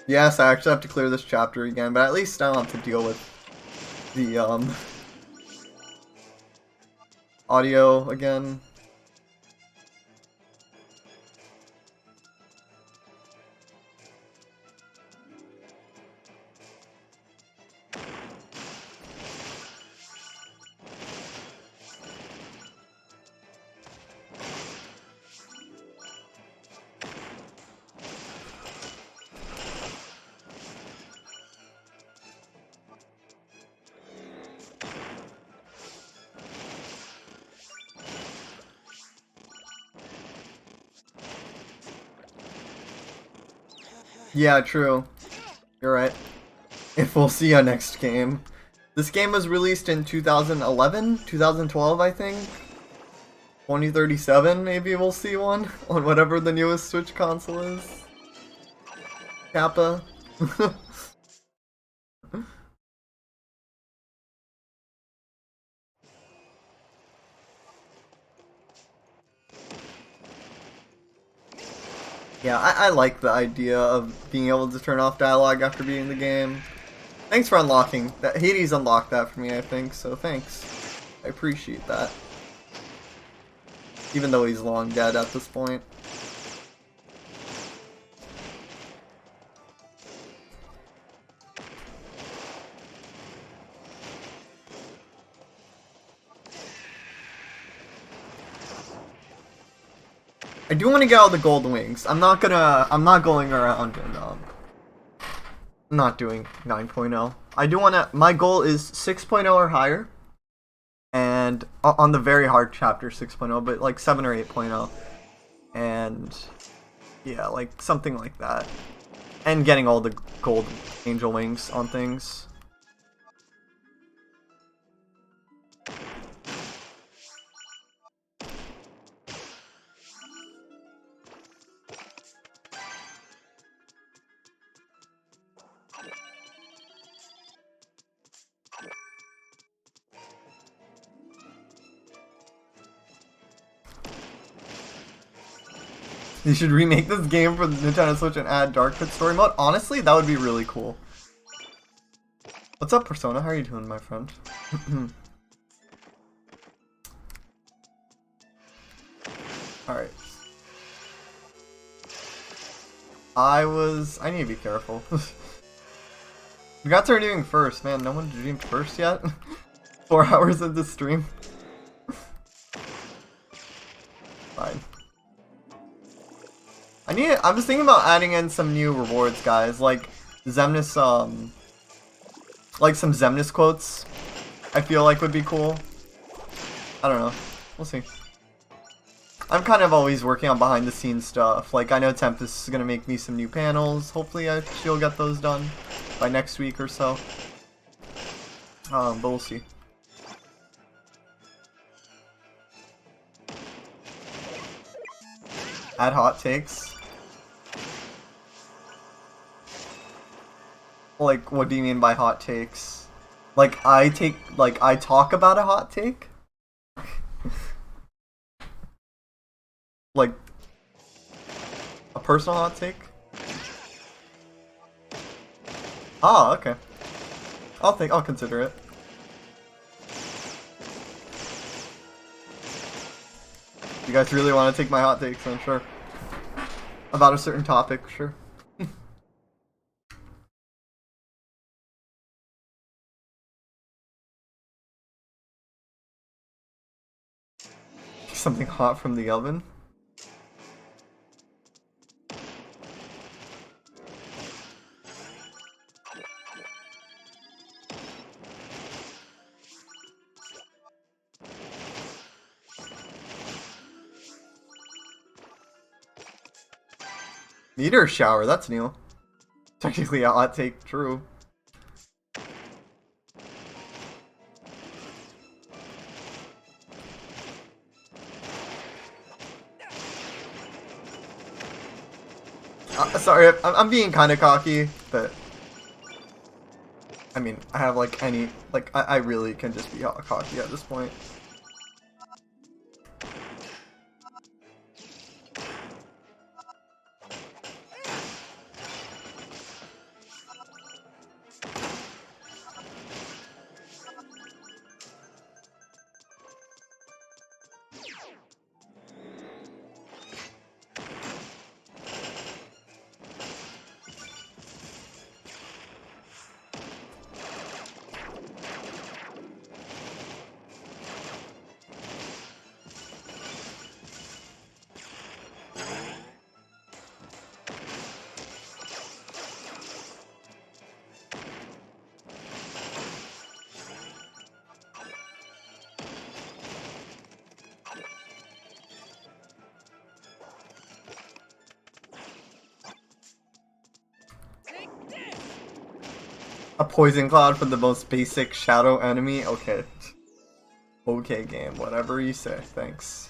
Yes, I actually have to clear this chapter again, but at least I don't have to deal with the audio again. Yeah, true. You're right. If we'll see a next game. This game was released in 2011? 2012, I think? 2037, maybe we'll see one? On whatever the newest Switch console is. Kappa. Yeah, I like the idea of being able to turn off dialogue after beating the game. Thanks for unlocking that. Hades unlocked that for me, I think, so thanks. I appreciate that. Even though he's long dead at this point. I do want to get all the gold wings. I'm not going around and not doing 9.0. I do want to, my goal is 6.0 or higher. And on the very hard chapter 6.0, but like 7 or 8.0. And yeah, like something like that. And getting all the gold angel wings on things. You should remake this game for the Nintendo Switch and add Dark Pit story mode. Honestly, that would be really cool. What's up, Persona? How are you doing, my friend? Alright. I need to be careful. Congrats on redeeming first, man. No one redeemed first yet. 4 hours of the stream. Fine. I was thinking about adding in some new rewards, guys, like Xemnas, like some Xemnas quotes. I feel like would be cool. I don't know. We'll see. I'm kind of always working on behind the scenes stuff. Like I know Tempest is gonna make me some new panels. Hopefully she'll get those done by next week or so. But we'll see. Add hot takes. Like, what do you mean by hot takes? Like I talk about a hot take? Like a personal hot take? Ah, okay. I'll consider it. You guys really want to take my hot takes, I'm sure. About a certain topic, sure. Something hot from the oven? Meteor shower, that's new. Technically a hot take, true. Sorry, I'm being kind of cocky, but I mean, I have like I really can just be cocky at this point. A poison cloud for the most basic shadow enemy? Okay. Okay, game. Whatever you say. Thanks.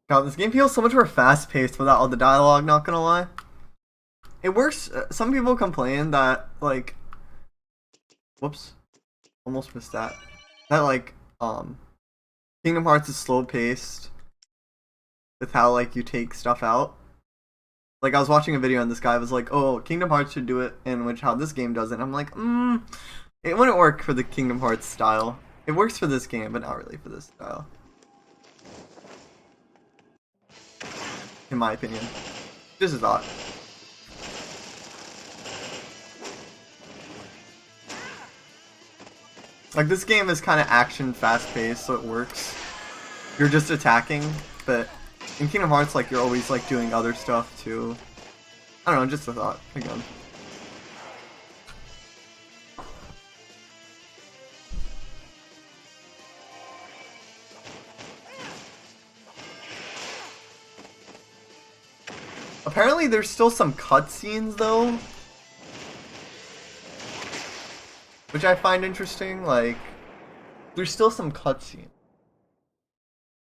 God, this game feels so much more fast-paced without all the dialogue, not gonna lie. It works, some people complain that, like, whoops, almost missed that, like, Kingdom Hearts is slow-paced with how, like, you take stuff out. Like, I was watching a video and this guy was like, oh, Kingdom Hearts should do it in which how this game does it. And I'm like, it wouldn't work for the Kingdom Hearts style. It works for this game, but not really for this style. In my opinion. Just a thought. Like, this game is kind of action fast-paced, so it works. You're just attacking, but in Kingdom Hearts, like, you're always, like, doing other stuff, too. I don't know, just a thought, again. Apparently there's still some cutscenes though, which I find interesting. Like, there's still some cutscenes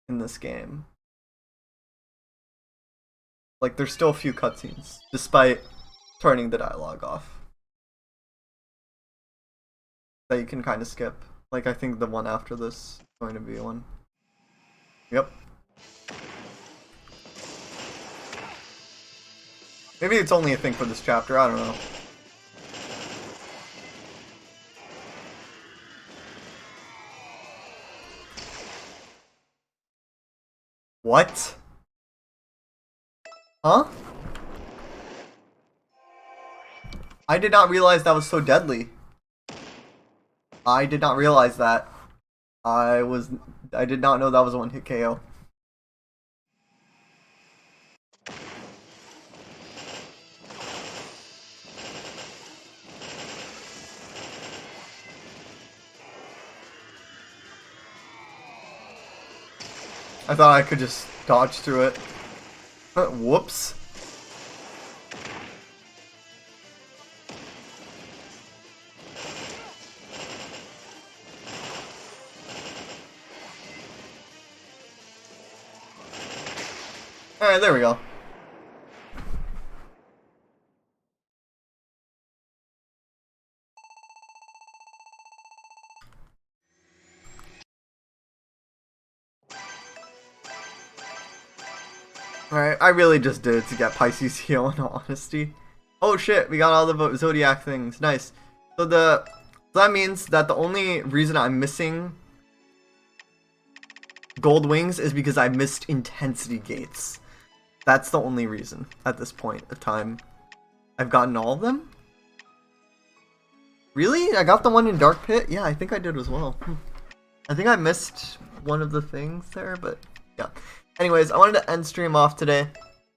in this game. Like, there's still a few cutscenes, despite turning the dialogue off, that you can kind of skip. Like, I think the one after this is going to be one. Yep. Maybe it's only a thing for this chapter, I don't know. What? Huh? I did not realize that was so deadly. I did not realize that. I did not know that was a one-hit KO. I thought I could just dodge through it. Whoops. Alright, there we go. Alright, I really just did it to get Pisces heal in all honesty. Oh shit, we got all the Zodiac things. Nice. So that means that the only reason I'm missing gold wings is because I missed intensity gates. That's the only reason at this point of time. I've gotten all of them? Really? I got the one in Dark Pit? Yeah, I think I did as well. I think I missed one of the things there, but yeah. Anyways, I wanted to end stream off today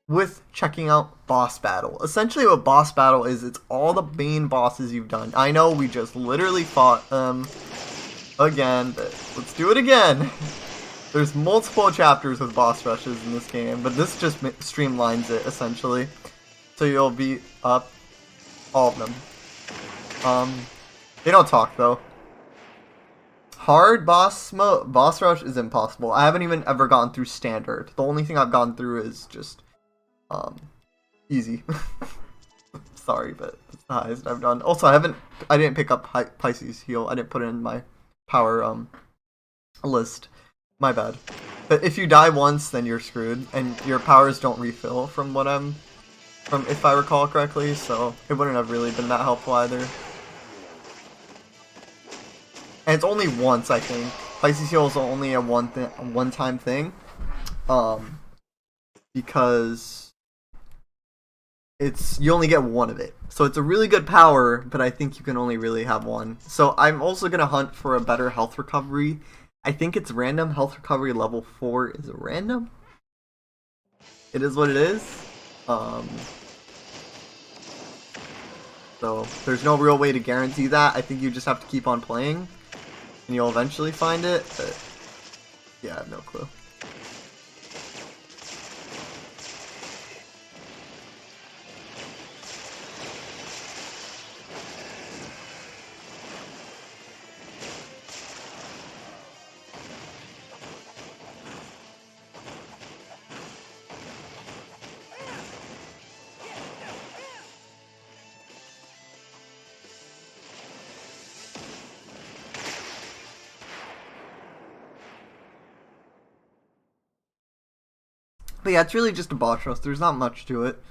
with checking out Boss Battle. Essentially what Boss Battle is, it's all the main bosses you've done. I know we just literally fought them again, but let's do it again. There's multiple chapters with boss rushes in this game, but this just streamlines it, essentially. So you'll beat up all of them. They don't talk, though. Hard boss rush is impossible. I haven't even ever gone through standard. The only thing I've gone through is just, easy. Sorry, but it's the highest I've done. Also, I didn't pick up Pisces heal. I didn't put it in my power, list. My bad. But if you die once, then you're screwed, and your powers don't refill from if I recall correctly, so it wouldn't have really been that helpful either. And it's only once, I think. Pisces heal is only a one-time thing, because you only get one of it. So it's a really good power, but I think you can only really have one. So I'm also gonna hunt for a better health recovery. I think it's random. Health recovery level 4 is random. It is what it is. So there's no real way to guarantee that. I think you just have to keep on playing, and you'll eventually find it. But yeah, I have no clue. But yeah, it's really just a boss rush. There's not much to it.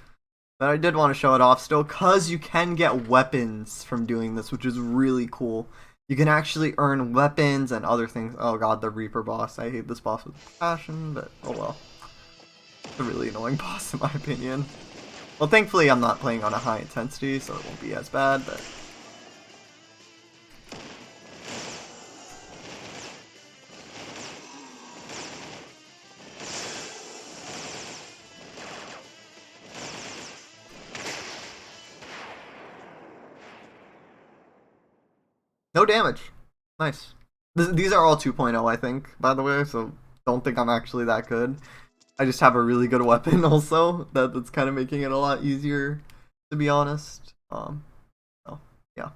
But I did want to show it off still, because you can get weapons from doing this, which is really cool. You can actually earn weapons and other things. Oh god, the Reaper boss. I hate this boss with passion, but oh well. It's a really annoying boss in my opinion. Well, thankfully I'm not playing on a high intensity, so it won't be as bad, but... No damage. Nice. These are all 2.0, I think, by the way, so don't think I'm actually that good. I just have a really good weapon also. That's kind of making it a lot easier, to be honest. So yeah.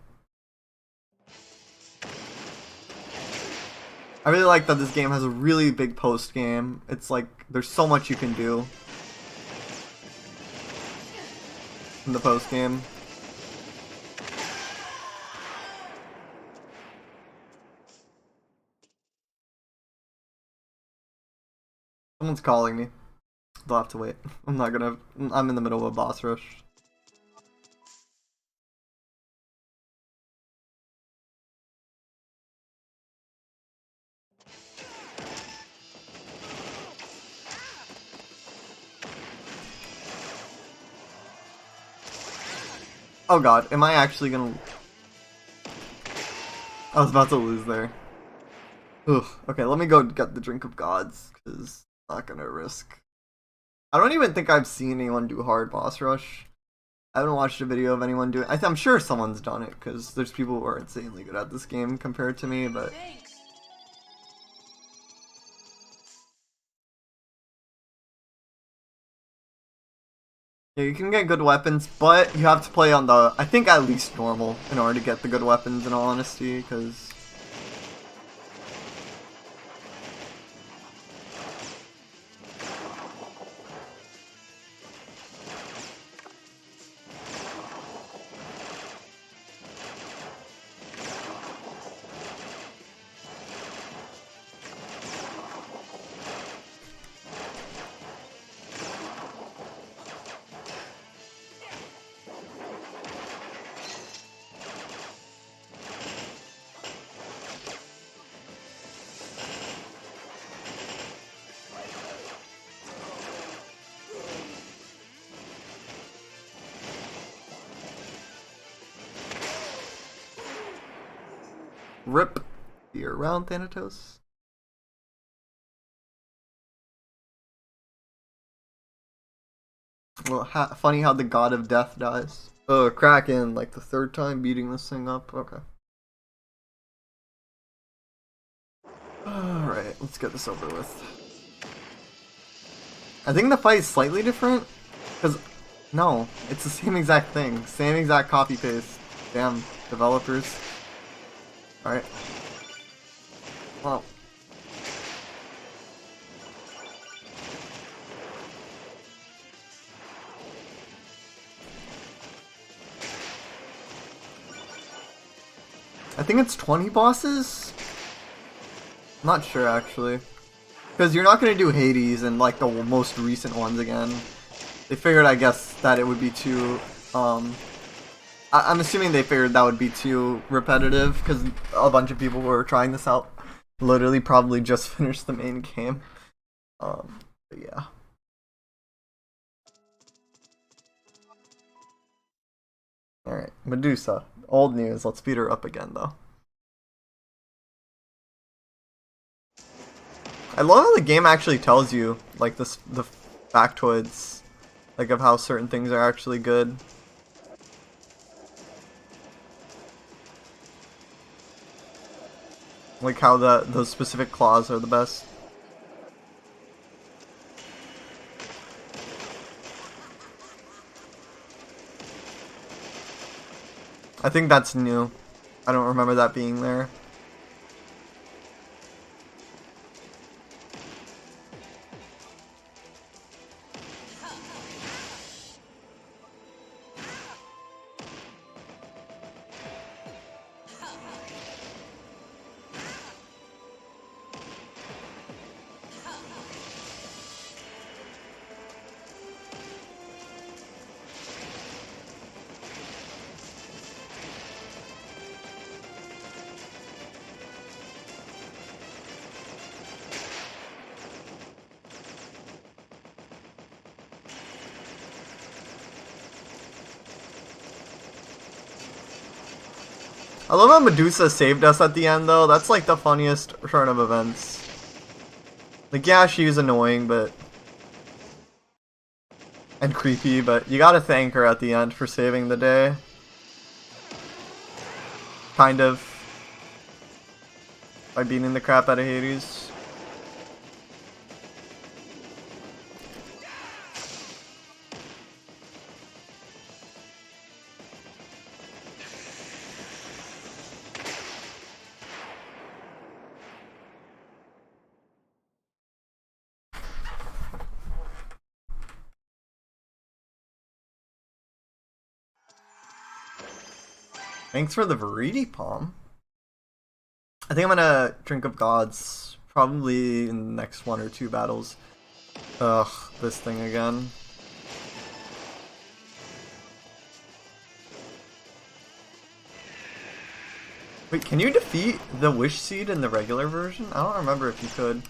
I really like that this game has a really big post game. It's like there's so much you can do in the post game. Someone's calling me. They'll have to wait. I'm in the middle of a boss rush. Oh god, am I actually gonna... I was about to lose there. Ugh. Okay, let me go get the Drink of Gods, because I'm not gonna risk... I don't even think I've seen anyone do hard boss rush. I haven't watched a video of anyone doing... I'm sure someone's done it, because there's people who are insanely good at this game compared to me, but... Thanks. Yeah, you can get good weapons, but you have to play on the, I think, at least normal in order to get the good weapons, in all honesty, because... Rip. You're around, Thanatos? Well, funny how the god of death dies. Oh, Kraken, like the third time beating this thing up? Okay. Alright, let's get this over with. I think the fight is slightly different, because, no, it's the same exact thing. Same exact copy-paste. Damn, developers. Alright. Well. I think it's 20 bosses? I'm not sure, actually. Because you're not going to do Hades and, like, the most recent ones again. They figured, I guess, that it would be too, I'm assuming they figured that would be too repetitive, because a bunch of people who were trying this out literally probably just finished the main game. But yeah. Alright, Medusa. Old news, let's beat her up again, though. I love how the game actually tells you, like, the factoids, like, of how certain things are actually good. Like how those specific claws are the best. I think that's new. I don't remember that being there. I love how Medusa saved us at the end, though. That's like the funniest turn of events. Like, yeah, she was annoying, but... and creepy, but you gotta thank her at the end for saving the day. Kind of. By beating the crap out of Hades. Thanks for the Viridi Palm. I think I'm gonna Drink of Gods probably in the next 1 or 2 battles. Ugh, this thing again. Wait, can you defeat the Wish Seed in the regular version? I don't remember if you could.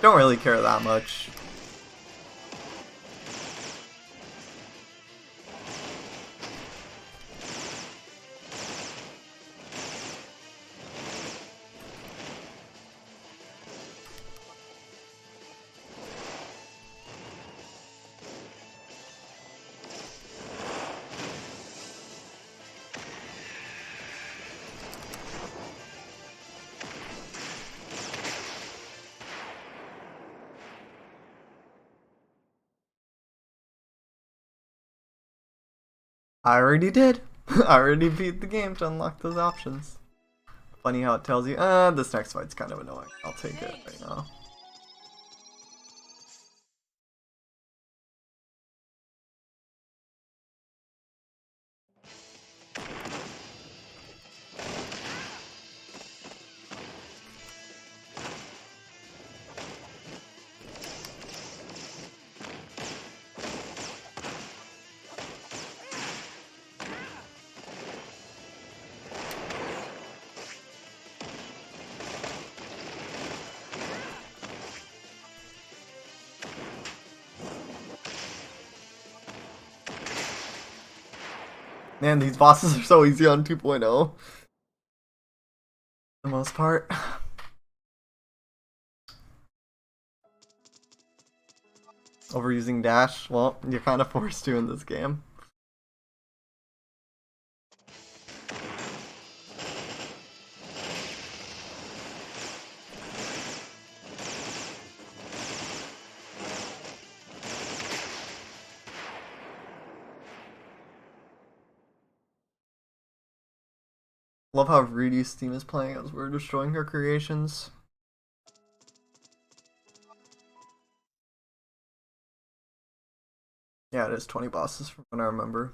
Don't really care that much. I already did. I already beat the game to unlock those options. Funny how it tells you, this next fight's kind of annoying. I'll take it right now. Man, these bosses are so easy on 2.0. For the most part. Overusing dash? Well, you're kind of forced to in this game. Love how Rudy's Steam is playing as we're destroying her creations. Yeah, it is 20 bosses from what I remember.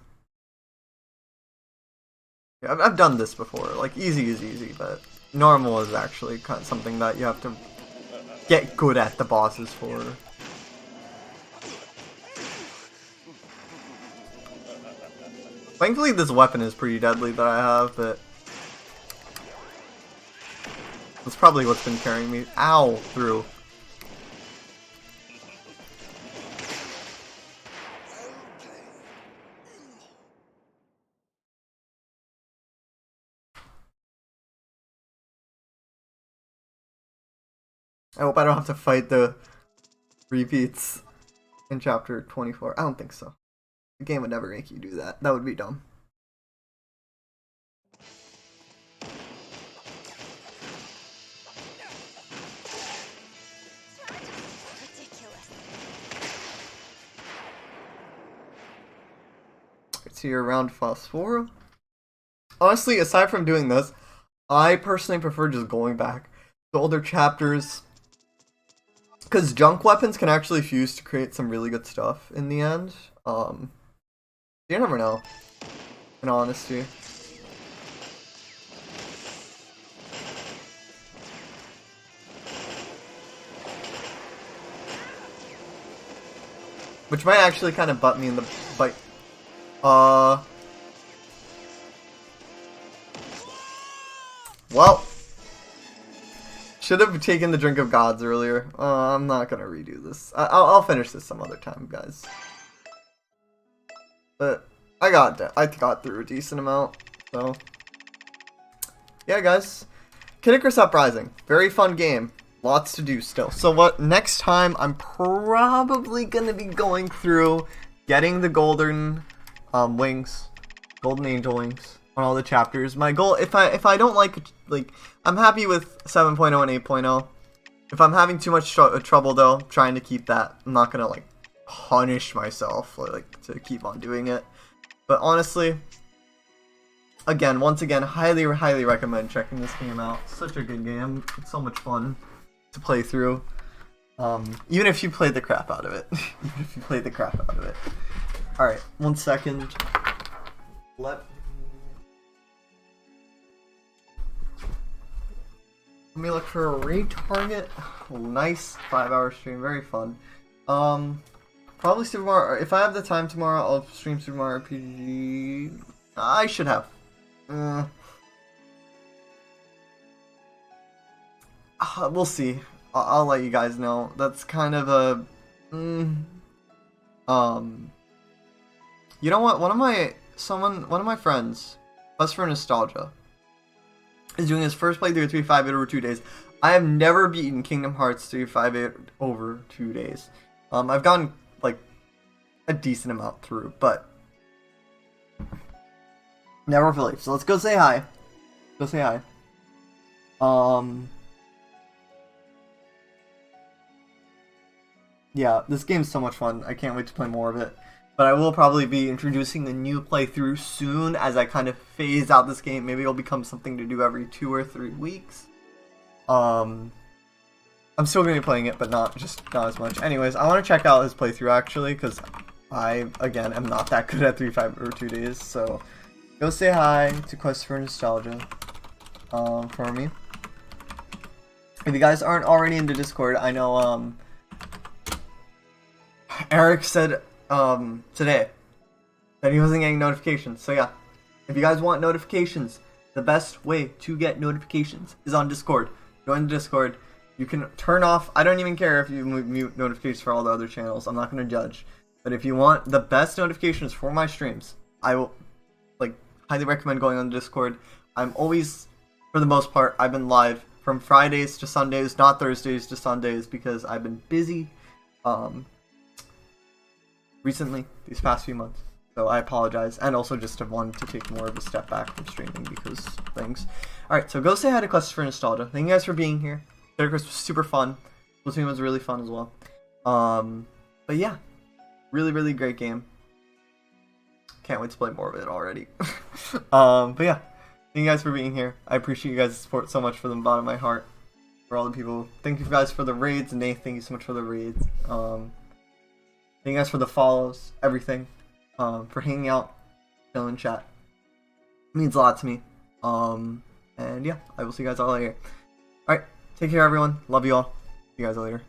Yeah, I've done this before. Like, easy is easy, but normal is actually kind of something that you have to get good at the bosses for. Thankfully, this weapon is pretty deadly that I have, but that's probably what's been carrying me through. I hope I don't have to fight the repeats in chapter 24. I don't think so. The game would never make you do that. That would be dumb. It's here around Phosphora. Honestly, aside from doing this, I personally prefer just going back to older chapters. Because junk weapons can actually fuse to create some really good stuff in the end. You never know, in honesty. Which might actually kind of butt me in the butt. Well, should have taken the Drink of Gods earlier. I'm not gonna redo this. I'll finish this some other time, guys. But I got through a decent amount, so yeah, guys. Kid Icarus Uprising, very fun game. Lots to do still. So what next time? I'm probably gonna be going through getting the golden wings, golden angel wings on all the chapters. My goal, if I don't like I'm happy with 7.0 and 8.0. If I'm having too much trouble though, trying to keep that, I'm not gonna punish myself to keep on doing it. But honestly, once again, highly recommend checking this game out. Such a good game. It's so much fun to play through. Even if you play the crap out of it. Alright, 1 second. Let me look for a raid target. Oh, nice 5-hour stream, very fun. Probably Super Mario. If I have the time tomorrow, I'll stream Super Mario RPG. I should have. We'll see. I'll let you guys know. That's kind of a. You know what? One of my friends, Quest for Nostalgia, is doing his first playthrough of 358 over 2 days. I have never beaten Kingdom Hearts 358 over 2 days. I've gotten like a decent amount through, but never fully. So let's go say hi. Go say hi. Yeah, this game's so much fun. I can't wait to play more of it. But I will probably be introducing a new playthrough soon as I kind of phase out this game. Maybe it'll become something to do every 2 or 3 weeks. I'm still going to be playing it, but not as much. Anyways, I want to check out his playthrough actually, because I, again, am not that good at 358 over 2 days. So, go say hi to Quest for Nostalgia for me. If you guys aren't already in the Discord, I know Eric said today that he wasn't getting notifications. So yeah, if you guys want notifications, the best way to get notifications is on Discord. Join the Discord. You can turn off. I don't even care if you mute notifications for all the other channels. I'm not going to judge. But if you want the best notifications for my streams, I will highly recommend going on the Discord. I'm always, for the most part, I've been live from Fridays to Sundays, not Thursdays to Sundays, because I've been busy recently, these past few months. So I apologize, and also just have wanted to take more of a step back from streaming because things. Alright, so go say hi to Quest for Nostalgia. Thank you guys for being here. Icarus was super fun. Splatoon was really fun as well. But yeah, really, really great game. Can't wait to play more of it already. But yeah, thank you guys for being here. I appreciate you guys' support so much from the bottom of my heart. For all the people, thank you guys for the raids. Nate, thank you so much for the raids. Thank you guys for the follows, everything, for hanging out, chilling, chat. It means a lot to me. And yeah, I will see you guys all later. Alright, take care everyone. Love you all. See you guys later.